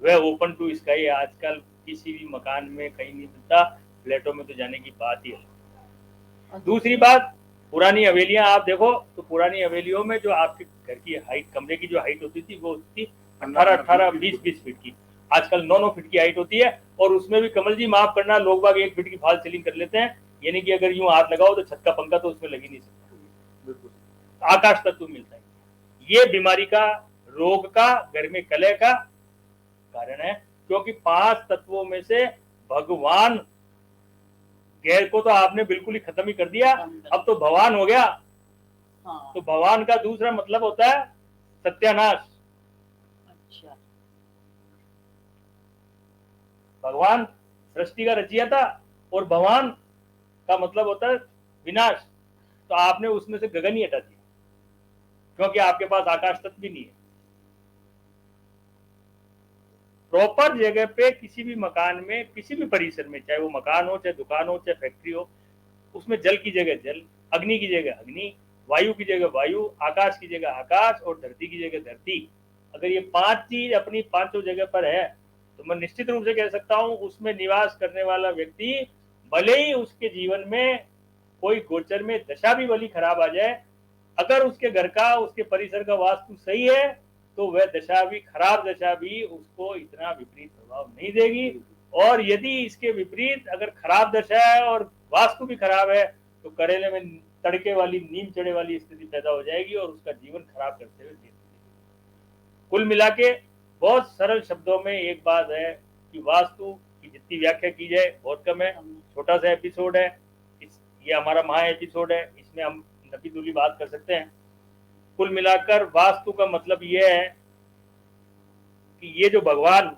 वह ओपन टू स्काई आजकल किसी भी मकान में कहीं नहीं मिलता, फ्लैटों में तो जाने की बात ही है। दूसरी बात, पुरानी हवेलियां आप देखो तो पुरानी हवेलियों में जो आपके घर की हाइट, कमरे की जो हाइट होती थी, वो होती 18-18, 20-20 फीट की। आजकल 9-9 फीट की हाइट होती है, और उसमें भी कमल जी माफ करना, लोग बाग 1 फीट की फॉल सीलिंग कर लेते हैं, यानी कि अगर यूं हाथ लगाओ तो छत का पंखा तो उसमें लग ही नहीं सकता। आकाश तत्व मिलता है। ये बीमारी का, रोग का, घर में कलह का कारण है, क्योंकि 5 तत्वों में से भगवान गैर को तो आपने बिल्कुल ही खत्म ही कर दिया, अब तो भगवान हो गया। हाँ, तो भगवान का दूसरा मतलब होता है सत्यानाश। अच्छा, भगवान सृष्टि का रचयिता और भगवान का मतलब होता है विनाश। तो आपने उसमें से गगन ही हटा दिया, क्योंकि आपके पास आकाश तत्व भी नहीं है। प्रॉपर जगह पे किसी भी मकान में, किसी भी परिसर में, चाहे वो मकान हो, चाहे दुकान हो, चाहे फैक्ट्री हो, उसमें जल की जगह जल, अग्नि की जगह अग्नि, वायु की जगह वायु, आकाश की जगह आकाश और धरती की जगह धरती। अगर ये 5 चीज अपनी 5 जगह पर है तो मैं निश्चित रूप से कह सकता हूं उसमें निवास करने वाला व्यक्ति, भले ही उसके जीवन में कोई गोचर में दशा भी भली खराब आ जाए, अगर उसके घर का, उसके परिसर का वास्तु सही है तो वह दशा भी, खराब दशा भी उसको इतना विपरीत प्रभाव नहीं देगी। और यदि इसके विपरीत अगर खराब दशा है और वास्तु भी खराब है तो करेले में तड़के वाली, नीम चढ़े वाली स्थिति पैदा हो जाएगी और उसका जीवन खराब करते हुए। कुल मिला के बहुत सरल शब्दों में एक बात है कि वास्तु की जितनी व्याख्या की जाए बहुत कम है। छोटा सा एपिसोड है, ये हमारा महा एपिसोड है, इसमें हम नपी दुली बात कर सकते हैं। कुल मिलाकर वास्तु का मतलब यह है कि ये जो भगवान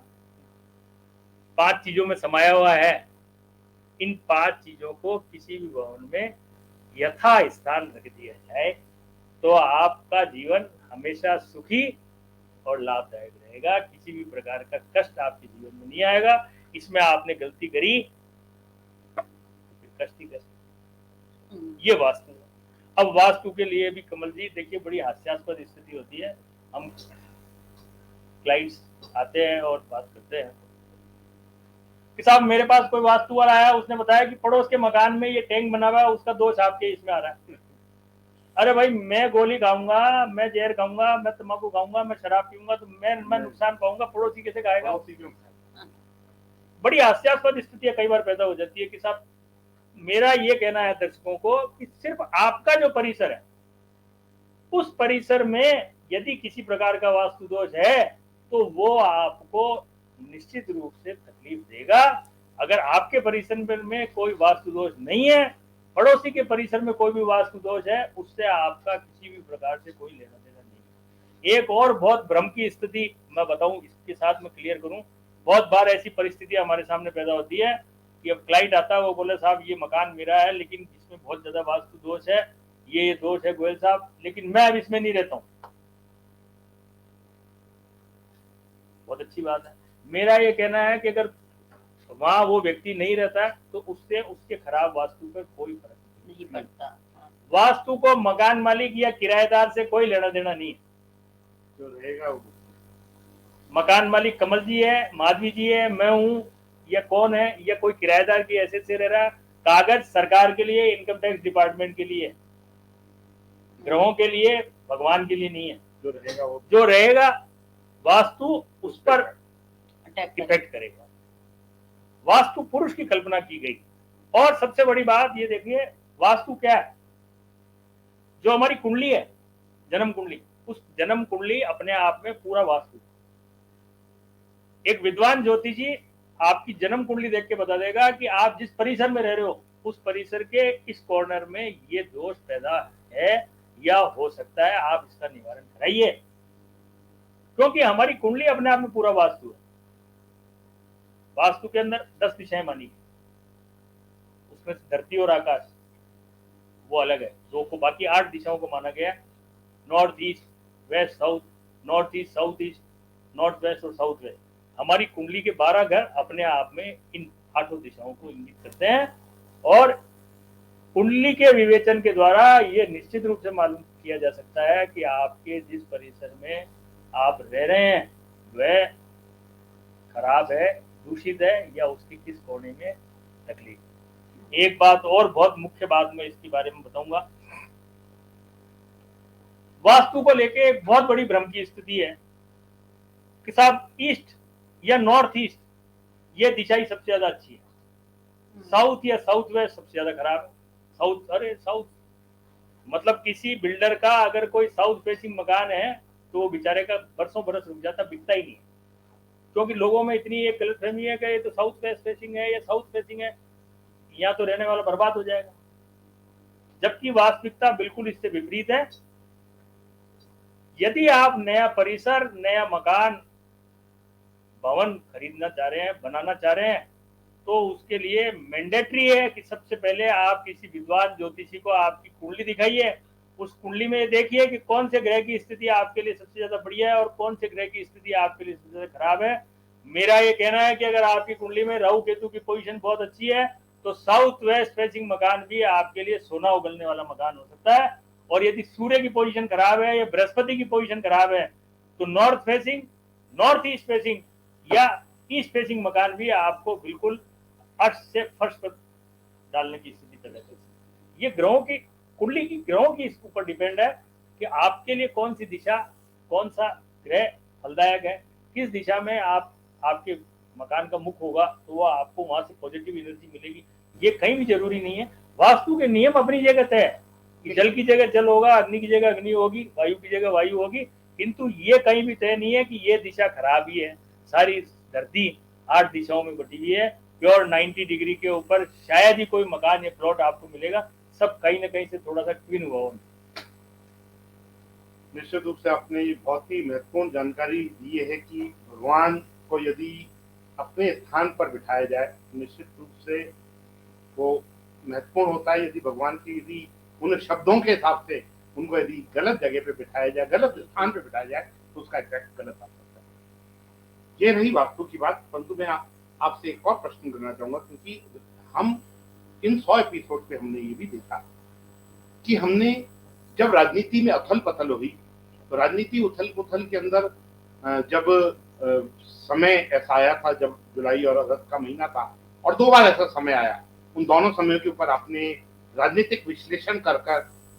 5 चीजों में समाया हुआ है, इन 5 चीजों को किसी भी भवन में यथा स्थान रख दिया जाए तो आपका जीवन हमेशा सुखी और लाभदायक रहेगा। किसी भी प्रकार का कष्ट आपके जीवन में नहीं आएगा। इसमें आपने गलती करी तो फिर कष्ट ही कष्ट। ये वास्तु है। अब वास्तु के लिए भी कमल जी देखिए बड़ी हास्यास्पद स्थिति होती है। हम क्लाइंट्स आते हैं और बात करते हैं कि साहब मेरे पास कोई वास्तु वाला आया, उसने बताया कि पड़ोस के मकान में ये टैंक बना हुआ है, उसका दोष आपके इसमें आ रहा है। अरे भाई, मैं गोली खाऊंगा, मैं जहर खाऊंगा, मैं तंबाकू खाऊंगा, मैं शराब पीऊंगा तो मैं नुकसान पाऊंगा, पड़ोसी कैसे खाएगा? बड़ी हास्यास्पद स्थिति कई बार पैदा हो जाती है कि साहब मेरा ये कहना है दर्शकों को कि सिर्फ आपका जो परिसर है उस परिसर में यदि किसी प्रकार का वास्तु दोष है तो वो आपको निश्चित रूप से तकलीफ देगा। अगर आपके परिसर में कोई वास्तु दोष नहीं है, पड़ोसी के परिसर में कोई भी वास्तु दोष है, उससे आपका किसी भी प्रकार से कोई लेना देना नहीं है। एक और बहुत भ्रम की स्थिति मैं बताऊं, इसके साथ मैं क्लियर करूं। बहुत बार ऐसी परिस्थिति हमारे सामने पैदा होती है कि अब क्लाइंट आता है, वो बोले साहब ये मकान मेरा है लेकिन इसमें बहुत ज्यादा वास्तु दोष है, ये दोष है गोयल साहब, लेकिन मैं अब इसमें नहीं रहता हूँ। बहुत अच्छी बात है। मेरा ये कहना है कि अगर वहां वो व्यक्ति नहीं रहता तो उससे उसके खराब वास्तु पर कोई फर्क नहीं पड़ता। वास्तु को मकान मालिक या किराएदार से कोई लेना देना नहीं है। जो रहेगा वो मकान मालिक कमल जी है, माधवी जी है, मैं हूं, या कौन है, या कोई किराएदार की हैसियत से रह रहा है। कागज सरकार के लिए, इनकम टैक्स डिपार्टमेंट के लिए, ग्रहों के लिए, भगवान के लिए नहीं है। जो रहेगा वास्तु उस पर इफेक्ट करेगा। वास्तु पुरुष की कल्पना की गई। और सबसे बड़ी बात ये देखिए, वास्तु क्या है? जो हमारी कुंडली है, जन्म कुंडली, उस जन्म कुंडली अपने आप में पूरा वास्तु। एक विद्वान ज्योतिषी आपकी जन्म कुंडली देख के बता देगा कि आप जिस परिसर में रह रहे हो उस परिसर के इस कॉर्नर में ये दोष पैदा है या हो सकता है, आप इसका निवारण कराइए। क्योंकि हमारी कुंडली अपने आप में पूरा वास्तु है। वास्तु के अंदर 10 दिशाएं मानी गई, उसमें धरती और आकाश वो अलग है, 2 को, बाकी 8 दिशाओं को माना गया है। North east, west south, north east, south east, north west और साउथ वेस्ट। हमारी कुंडली के 12 घर अपने आप में इन 8 दिशाओं को इंगित करते हैं। और कुंडली के विवेचन के द्वारा ये निश्चित रूप से मालूम किया जा सकता है कि आपके जिस परिसर में आप रह रहे हैं वह खराब है, दूषित है, या उसके किस कोने में तकलीफ। एक बात और बहुत मुख्य बात मैं इसके बारे में बताऊंगा। वास्तु को लेके एक बहुत बड़ी भ्रम की स्थिति है कि साहब ईस्ट या नॉर्थ ईस्ट ये दिशा ही सबसे ज्यादा अच्छी है, साउथ या साउथ वेस्ट सबसे ज्यादा खराब है। साउथ, अरे साउथ मतलब किसी बिल्डर का अगर कोई साउथ फेसिंग मकान है तो वो बेचारे का बरसों बरस रुक जाता, बिकता ही नहीं। क्योंकि लोगों में इतनी एक गलतफहमी है कि ये तो साउथ वेस्ट फेसिंग है, या साउथ फेसिंग है, यहाँ तो रहने वाला बर्बाद हो जाएगा, जबकि वास्तविकता बिल्कुल इससे विपरीत है। यदि आप नया परिसर, नया मकान, भवन खरीदना चाह रहे हैं, बनाना चाह रहे हैं, तो उसके लिए मैंडेटरी है कि सबसे पहले आप किसी विद्वान ज्योतिषी को आपकी कुंडली दिखाइए। उस कुंडली में देखिए कि कौन से ग्रह की स्थिति आपके लिए सबसे ज्यादा बढ़िया है और कौन से ग्रह की स्थिति आपके लिए सबसे ज्यादा खराब है। मेरा ये कहना है कि अगर आपकी कुंडली में राहु केतु की पोजीशन बहुत अच्छी है तो साउथ वेस्ट फेसिंग मकान भी आपके लिए सोना उगलने वाला मकान हो सकता है। और यदि सूर्य की पोजीशन खराब है या बृहस्पति की पोजीशन खराब है तो north facing, north east facing या ईस्ट फेसिंग मकान भी आपको बिल्कुल अर्थ से फर्श पर डालने की स्थिति पैदा कर सकती है। ये ग्रहों की कुंडली की, ग्रहों की इसके ऊपर डिपेंड है कि आपके लिए कौन सी दिशा, कौन सा ग्रह फलदायक है, किस दिशा में आपके मकान का मुख होगा तो वो आपको वहां से पॉजिटिव एनर्जी मिलेगी। ये कहीं भी जरूरी नहीं है। वास्तु के नियम अपनी जगह तय है कि जल की जगह जल होगा, अग्नि की जगह अग्नि होगी, वायु की जगह वायु होगी, किंतु ये कहीं भी तय नहीं है कि ये दिशा खराब ही है। सारी धरती 8 दिशाओं में बटी हुई है, प्योर 90 डिग्री के ऊपर शायद ही कोई मकान या प्लॉट आपको मिलेगा, सब कहीं ना कहीं से थोड़ा सा ट्विन हुआ हो। निश्चित रूप से आपने ये बहुत ही महत्वपूर्ण जानकारी दी है कि भगवान को यदि अपने स्थान पर बिठाया जाए निश्चित रूप से वो महत्वपूर्ण होता है। यदि भगवान की यदि उन शब्दों के हिसाब से उनको यदि गलत जगह पे बिठाया जाए, गलत स्थान पे बिठाया जाए तो उसका इफेक्ट गलत आ सकता है। ये रही वास्तु की बात। परंतु मैं आपसे एक और प्रश्न करना चाहूंगा, क्योंकि हम इन 100 एपिसोड पे हमने ये भी देखा कि हमने जब राजनीति में उथल पथल हुई तो राजनीति उथल पुथल के अंदर जब समय ऐसा आया था जब जुलाई और अगस्त का महीना था और 2 बार ऐसा समय आया, उन दोनों समयों के ऊपर आपने राजनीतिक विश्लेषण कर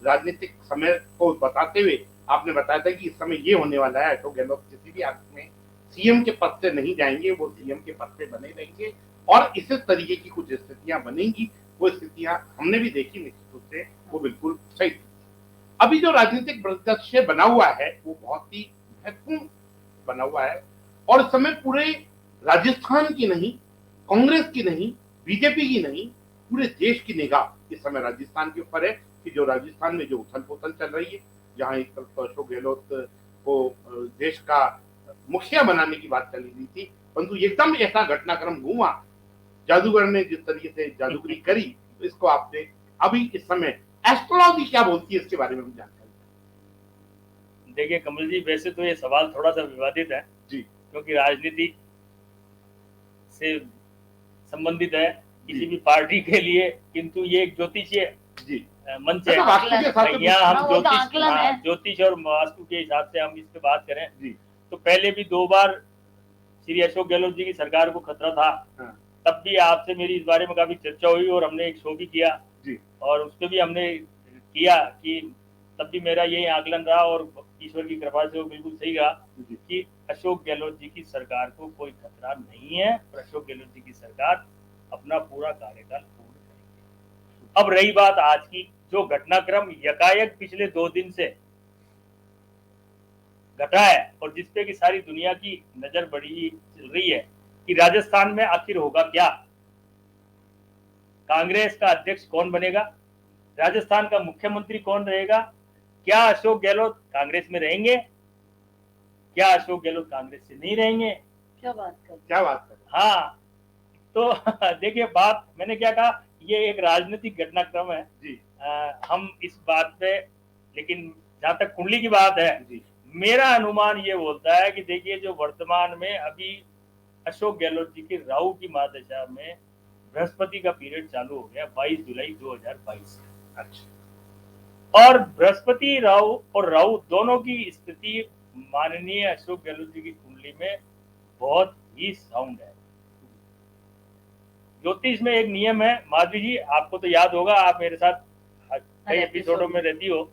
राजनीतिक समय को बताते हुए आपने बताया था कि इस समय ये होने वाला है, अशोक गहलोत किसी भी हालत में सीएम के पद से नहीं जाएंगे, वो सीएम के पद पे बने रहेंगे और इस तरीके की कुछ स्थितियां बनेंगी। वो स्थितियां हमने भी देखी, निश्चित रूप से वो बिल्कुल सही थी। अभी जो राजनीतिक परिदृश्य बना हुआ है वो बहुत ही महत्वपूर्ण बना हुआ है और इस समय पूरे राजस्थान की नहीं, कांग्रेस की नहीं, बीजेपी की नहीं, पूरे देश की निगाह इस समय राजस्थान के ऊपर है कि जो राजस्थान में जो उथल पुथल चल रही है, जहां एक तरफ तो अशोक गहलोत को देश का मुखिया बनाने की बात चली रही थी, परंतु एकदम ऐसा घटनाक्रम घूमा, जादूगर ने जिस तरीके से जादूगरी करी, तो इसको आपने अभी इस समय एस्ट्रोलॉजी क्या बोलती है इसके बारे में जानकारी। देखिए कमल जी, वैसे तो ये सवाल थोड़ा सा विवादित है जी, क्योंकि राजनीति से संबंधित है किसी भी पार्टी के लिए, किंतु ये एक ज्योतिषीय जी मंच है। यहाँ हम ज्योतिष और वास्तु के हिसाब से हम इस पे बात करें जी, तो पहले भी 2 बार श्री अशोक गहलोत जी की सरकार को खतरा था। तब भी आपसे मेरी इस बारे में काफी चर्चा हुई और हमने एक शो भी किया जी, और उसपे भी हमने किया कि तब भी मेरा यही आकलन रहा और ईश्वर की कृपा से वो बिल्कुल सही रहा कि अशोक गहलोत जी की सरकार को कोई खतरा नहीं है और अशोक गहलोत जी की सरकार अपना पूरा कार्यकाल पूर्ण करेंगे। अब रही बात आज की, जो घटनाक्रम यकायक पिछले 2 दिन से घटा है और जिसपे की सारी दुनिया की नजर बड़ी चल रही है कि राजस्थान में आखिर होगा क्या, कांग्रेस का अध्यक्ष कौन बनेगा, राजस्थान का मुख्यमंत्री कौन रहेगा, क्या अशोक गहलोत कांग्रेस में रहेंगे, क्या अशोक गहलोत कांग्रेस से नहीं रहेंगे। क्या बात कर हाँ, तो देखिए बात मैंने क्या कहा, ये एक राजनीतिक घटनाक्रम है जी। हम इस बात पे, लेकिन जहां तक कुंडली की बात है जी, मेरा अनुमान ये बोलता है कि देखिए जो वर्तमान में अभी अशोक गहलोत जी की राहु की महादशा में बृहस्पति का पीरियड चालू हो गया 22 जुलाई 2022 से। अच्छा, और बृहस्पति राहु और राहु दोनों की स्थिति माननीय अशोक गहलोत जी की कुंडली में बहुत ही साउंड है। ज्योतिष में एक नियम है, माधवी जी आपको तो याद होगा, आप मेरे साथ कई एपिसोडों में रहती हो,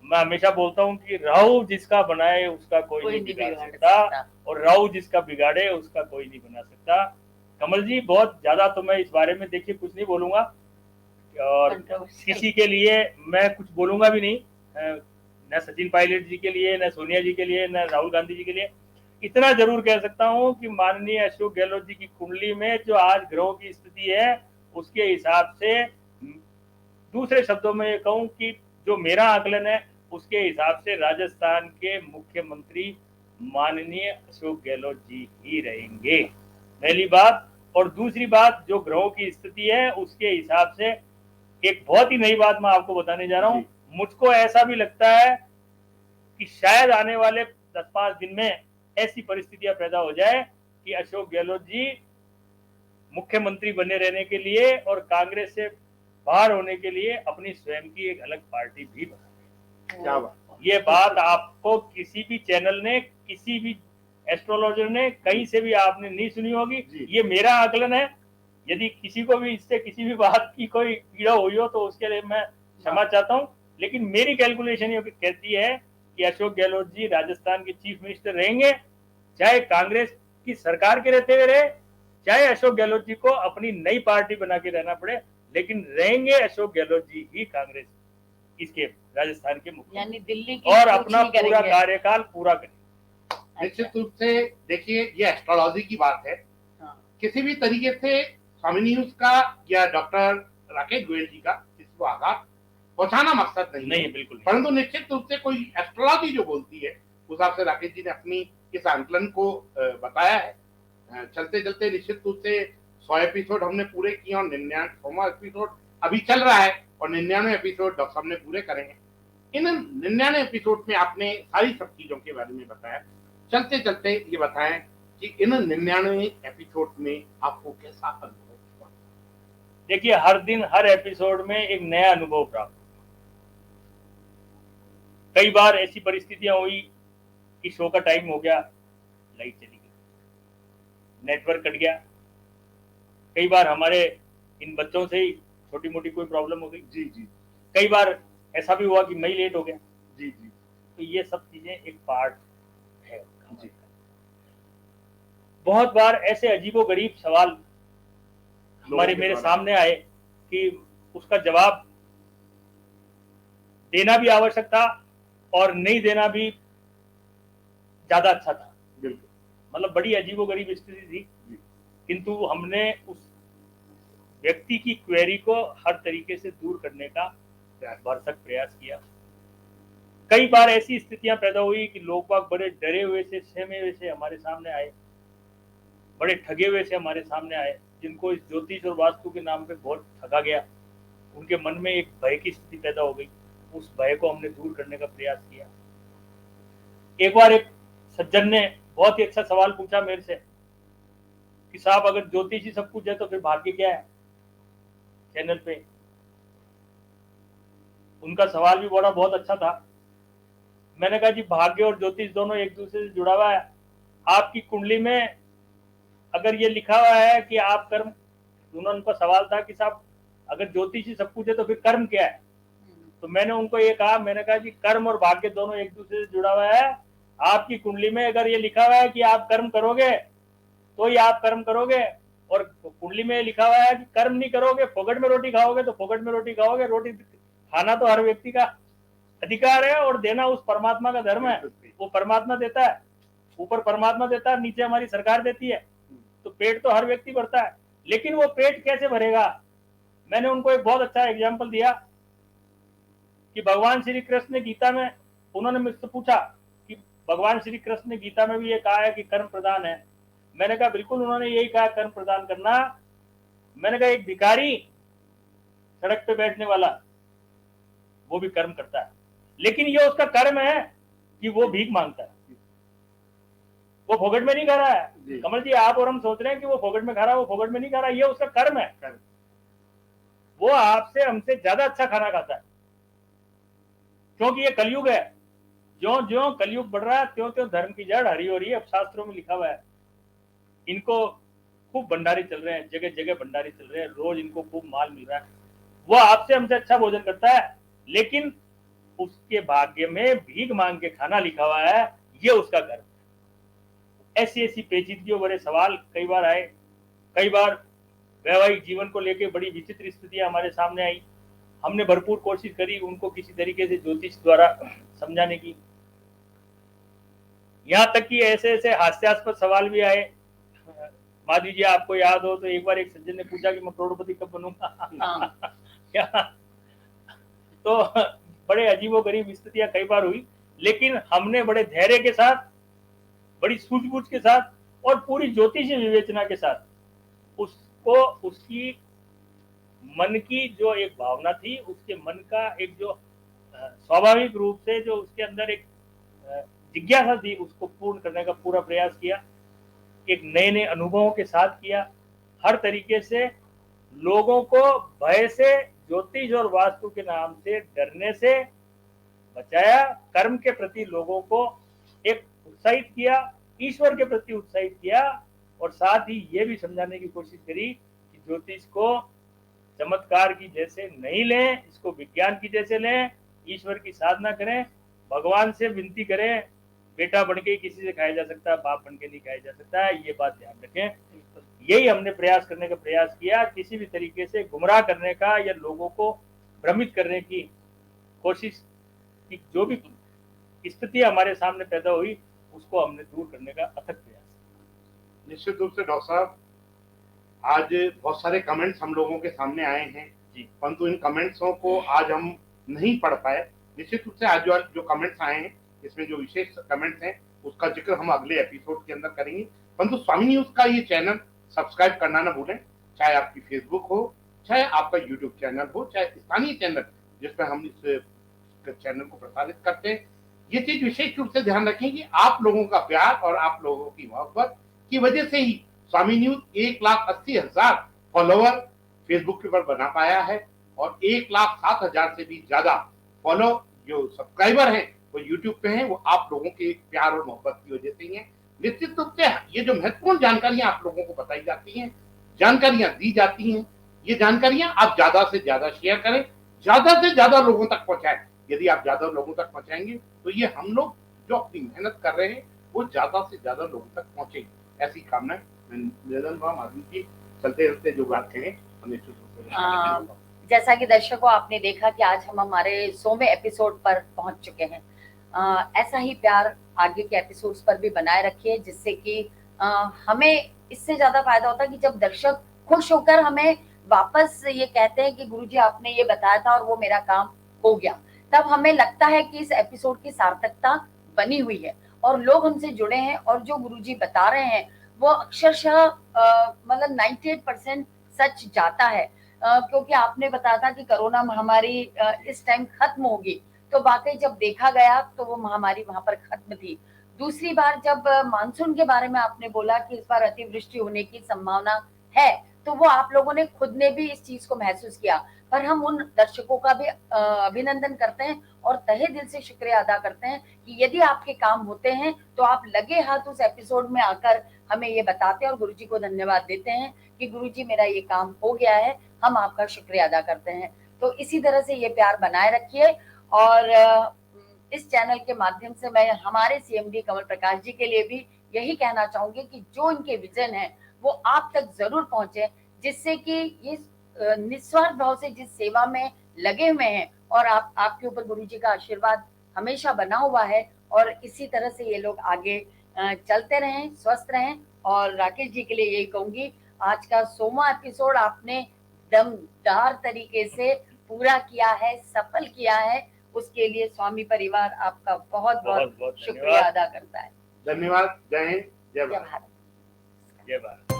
मैं हमेशा बोलता हूँ कि राहु जिसका बनाए उसका कोई नहीं बिगाड़ सकता और राहु जिसका बिगाड़े उसका कोई नहीं बना सकता। कमल जी बहुत ज्यादा तो मैं इस बारे में देखिए कुछ नहीं बोलूंगा और किसी के लिए मैं कुछ बोलूंगा भी नहीं, न सचिन पायलट जी के लिए, न सोनिया जी के लिए, न राहुल गांधी जी के लिए। इतना जरूर कह सकता हूं कि माननीय अशोक गहलोत जी की कुंडली में जो आज ग्रहों की स्थिति है, उसके हिसाब से, दूसरे शब्दों में ये कहूं कि जो मेरा आकलन है, उसके हिसाब से राजस्थान के मुख्यमंत्री माननीय अशोक गहलोत जी ही रहेंगे, पहली बात। और दूसरी बात, जो ग्रहों की स्थिति है उसके हिसाब से एक बहुत ही नई बात मैं आपको बताने जा रहा हूं। मुझको ऐसा भी लगता है कि शायद आने वाले 10-5 दिन में ऐसी परिस्थितियां पैदा हो जाए कि अशोक गहलोत जी मुख्यमंत्री बने रहने के लिए और कांग्रेस से बाहर होने के लिए अपनी स्वयं की एक अलग पार्टी भी बना। क्या बात, ये बात आपको किसी भी चैनल ने, किसी भी एस्ट्रोलॉजर ने, कहीं से भी आपने नहीं सुनी होगी। ये मेरा आकलन है। यदि किसी को भी इससे किसी भी बात की कोई पीड़ा हुई हो तो उसके लिए मैं क्षमा चाहता हूं, लेकिन मेरी कैलकुलेशन ये कहती है कि अशोक गहलोत जी राजस्थान के चीफ मिनिस्टर रहेंगे, चाहे कांग्रेस की सरकार के रहते हुए रहे, चाहे अशोक गहलोत जी को अपनी नई पार्टी बना के रहना पड़े, लेकिन रहेंगे अशोक गहलोत जी ही कांग्रेस इसके राजस्थान के मुख्य, यानी दिल्ली की और अपना पूरा कार्यकाल पूरा करेंगे। निश्चित रूप से देखिए, ये एस्ट्रोलॉजी की बात है। किसी भी तरीके से स्वामी न्यूज का या डॉक्टर राकेश गोयल जी का किसी को आघात पहुंचाना मकसद नहीं है, बिल्कुल नहीं। परंतु निश्चित रूप से कोई एस्ट्रोलॉजी जो बोलती है उस हिसाब से राकेश जी ने अपनी इस आंकलन को बताया है। चलते चलते निश्चित रूप से 100 एपिसोड हमने पूरे किए और 99वां एपिसोड अभी चल रहा है और 99 एपिसोड डॉक्टर साहब ने पूरे करेंगे। इन 99 एपिसोड में आपने सारी सब चीजों के बारे में बताया। चलते चलते ये बताएं कि इन 99 एपिसोड में आपको कैसा अनुभव हुआ? देखिए, हर दिन हर एपिसोड में एक नया अनुभव प्राप्त। कई बार ऐसी परिस्थितियां हुई कि शो का टाइम हो गया, लाइट चली गई, नेटवर्क कट गया। कई बार हमारे इन बच्चों से ही छोटी मोटी कोई प्रॉब्लम हो गई। जी जी। कई बार ऐसा भी हुआ कि मैं लेट हो गया। जी जी। तो ये सब चीजें एक पार्ट है जी। बहुत बार ऐसे अजीबोगरीब सवाल मेरे सामने आए कि उसका जवाब देना भी आवश्यक था और नहीं देना भी ज्यादा अच्छा था। बिल्कुल, मतलब बड़ी अजीबोगरीब स्थिति थी, किंतु हमने उस व्यक्ति की क्वेरी को हर तरीके से दूर करने का भरसक प्रयास किया। कई बार ऐसी स्थितियां पैदा हुई कि लोग बाग बड़े डरे हुए से, सहमे हुए से हमारे सामने आए, बड़े ठगे हुए से हमारे सामने आए, जिनको इस ज्योतिष और वास्तु के नाम पे बहुत ठगा गया। उनके मन में एक भय की स्थिति पैदा हो गई। उस भय को हमने दूर करने का प्रयास किया। एक बार एक सज्जन ने बहुत ही अच्छा सवाल पूछा मेरे से कि साहब, अगर ज्योतिष ही सब कुछ है तो फिर भाग्य क्या है? चैनल पे उनका सवाल भी बड़ा बहुत अच्छा था। मैंने कहा जी, भाग्य और ज्योतिष दोनों एक दूसरे से जुड़ा हुआ है। आपकी कुंडली में अगर ये लिखा हुआ है कि आप कर्म, उनका सवाल था कि साहब अगर ज्योतिष ही सब कुछ है तो फिर कर्म क्या है? तो मैंने उनको ये कहा, मैंने कहा जी, कर्म और भाग्य दोनों एक दूसरे से जुड़ा हुआ है। आपकी कुंडली में अगर ये लिखा हुआ है कि आप कर्म करोगे तो ही आप कर्म करोगे, और कुंडली में लिखा हुआ है कि कर्म नहीं करोगे, फोगट में रोटी खाओगे तो फोगट में रोटी खाओगे। रोटी खाना तो हर व्यक्ति का अधिकार है और देना उस परमात्मा का धर्म है। वो परमात्मा देता है, ऊपर परमात्मा देता है, नीचे हमारी सरकार देती है। तो पेट तो हर व्यक्ति भरता है, लेकिन वो पेट कैसे भरेगा? मैंने उनको एक बहुत अच्छा एग्जाम्पल दिया कि भगवान श्री कृष्ण ने गीता में, उन्होंने मुझसे पूछा कि भगवान श्री कृष्ण ने गीता में भी ये कहा है कि कर्म प्रदान है। मैंने कहा बिल्कुल, उन्होंने यही कहा कर्म प्रदान करना। मैंने कहा एक भिखारी सड़क पे बैठने वाला वो भी कर्म करता है, लेकिन ये उसका कर्म है कि वो भीख मांगता है, वो फोगट में नहीं खा रहा है। कमल जी, आप और हम सोच रहे हैं कि वो फोगट में खा रहा है, वो फोगट में नहीं खा रहा, ये उसका कर्म है। वो आपसे हमसे ज्यादा अच्छा खाना खाता है, क्योंकि ये कलयुग है। ज्यो ज्यो कलयुग बढ़ रहा है त्यों त्यों धर्म की जड़ हरी हो रही है। अब शास्त्रों में लिखा हुआ है। इनको खूब भंडारी चल रहे हैं, जगह जगह भंडारी चल रहे हैं, रोज इनको खूब माल मिल रहा है। वो आपसे हमसे अच्छा भोजन करता है, लेकिन उसके भाग्य में भीख मांग के खाना लिखा हुआ है, ये उसका कर्म है। ऐसी ऐसी पेचीदगियों बड़े सवाल कई बार आए। कई बार वैवाहिक जीवन को लेकर बड़ी विचित्र स्थितियां हमारे सामने आई। हमने भरपूर कोशिश करी उनको किसी तरीके से ज्योतिष द्वारा समझाने की। यहाँ तक कि ऐसे ऐसे हास्यास्पद सवाल भी आए। माधवी जी, आपको याद हो तो एक बार एक सज्जन ने पूछा कि मैं करोड़पति कब बनूंगा। हाँ। क्या तो बड़े अजीबोगरीब स्थितियां कई बार हुई, लेकिन हमने बड़े धैर्य के साथ, बड़ी सूझबूझ के साथ और पूरी ज्योतिषीय विवेचना के साथ उसको, उसकी मन की जो एक भावना थी, उसके मन का एक जो स्वाभाविक रूप से जो उसके अंदर एक जिज्ञासा थी, उसको पूर्ण करने का पूरा प्रयास किया। एक नए नए अनुभवों के साथ किया। हर तरीके से लोगों को भय से, ज्योतिष और वास्तु के नाम से डरने से बचाया। कर्म के प्रति लोगों को एक उत्साहित किया, ईश्वर के प्रति उत्साहित किया, और साथ ही ये भी समझाने की कोशिश करी कि ज्योतिष को चमत्कार की जैसे नहीं लें, इसको विज्ञान की जैसे लें, ईश्वर की साधना करें, भगवान से विनती करें। बेटा बन के किसी से खाया जा सकता है, बाप बन के नहीं खाया जा सकता है, ये बात ध्यान रखें। यही हमने प्रयास करने का प्रयास किया, किसी भी तरीके से गुमराह करने का या लोगों को भ्रमित करने की कोशिश की। जो भी स्थिति हमारे सामने पैदा हुई, उसको हमने दूर करने का अथक प्रयास। निश्चित रूप से डॉक्टर साहब, आज बहुत सारे कमेंट्स हम लोगों के सामने आए हैं जी, परंतु इन कमेंट्सों को आज हम नहीं पढ़ पाए। निश्चित रूप से आज जो कमेंट्स आए हैं, इसमें जो विशेष कमेंट्स हैं, उसका जिक्र हम अगले एपिसोड के अंदर करेंगे। परंतु स्वामी न्यूज का ये चैनल सब्सक्राइब करना ना भूलें, चाहे आपकी फेसबुक हो, चाहे आपका यूट्यूब चैनल हो, चाहे स्थानीय चैनल जिसमें हम इस चैनल को प्रसारित करते हैं। ये चीज विशेष रूप से ध्यान रखें कि आप लोगों का प्यार और आप लोगों की मोहब्बत की वजह से ही स्वामी न्यूज 1,80,000 फॉलोवर फेसबुक के ऊपर बना पाया है, और 1,07,000 से भी ज्यादा फॉलो जो सब्सक्राइबर हैं वो यूट्यूब पे हैं। वो आप लोगों के प्यार और मोहब्बत की वजह से ही है। निश्चित रूप से ये जो महत्वपूर्ण जानकारियां आप लोगों को बताई जाती हैं, जानकारियां दी जाती हैं, ये जानकारियां आप ज्यादा से ज्यादा शेयर करें, ज्यादा से ज्यादा लोगों तक पहुंचाएं। यदि आप ज्यादा लोगों तक पहुंचाएंगे तो ये हम लोग जो अपनी मेहनत कर रहे हैं वो ज्यादा से ज्यादा लोगों तक पहुंचेगी, ऐसी कामना निवेदन माधवी जी। चलते चलते जो बात कहें जैसा कि दर्शकों आपने देखा कि आज हम हमारे 100वें एपिसोड पर पहुंच चुके हैं। ऐसा ही प्यार आगे के एपिसोड्स पर भी बनाए रखिए, जिससे कि हमें इससे ज्यादा फायदा होता है कि जब दर्शक खुश होकर हमें वापस ये कहते हैं कि गुरुजी आपने ये बताया था और वो मेरा काम हो गया, तब हमें लगता है कि इस एपिसोड की सार्थकता बनी हुई है और लोग हमसे जुड़े हैं, और जो गुरुजी बता रहे हैं वो अक्षरशः मतलब 98% सच जाता है। क्योंकि आपने बताया था कि कोरोना महामारी इस टाइम खत्म होगी, तो वाकई जब देखा गया तो वो महामारी वहां पर खत्म थी। दूसरी बार जब मानसून के बारे में आपने बोला कि इस बार अतिवृष्टि होने की संभावना है, तो वो आप लोगों ने खुद ने भी इस चीज को महसूस किया। पर हम उन दर्शकों का भी अभिनंदन करते हैं और तहे दिल से शुक्रिया अदा करते हैं कि यदि आपके काम होते हैं तो आप लगे हाथ उस एपिसोड में आकर हमें ये बताते हैं और गुरुजी को धन्यवाद देते हैं कि गुरुजी मेरा ये काम हो गया है, हम आपका शुक्रिया अदा करते हैं। तो इसी तरह से ये प्यार बनाए रखिए। और इस चैनल के माध्यम से मैं हमारे सीएमडी कमल प्रकाश जी के लिए भी यही कहना चाहूंगी कि जो इनके विजन है वो आप तक जरूर पहुंचे, जिससे कि ये निस्वार्थ भाव से जिस सेवा में लगे हुए हैं और आपके ऊपर गुरुजी का आशीर्वाद हमेशा बना हुआ है, और इसी तरह से ये लोग आगे चलते रहें, स्वस्थ रहें। और राकेश जी के लिए यही कहूंगी, आज का 100वां एपिसोड आपने दमदार तरीके से पूरा किया है, सफल किया है, उसके लिए स्वामी परिवार आपका बहुत बहुत शुक्रिया अदा करता है। धन्यवाद। जय हिंद, जय भारत। जय भारत।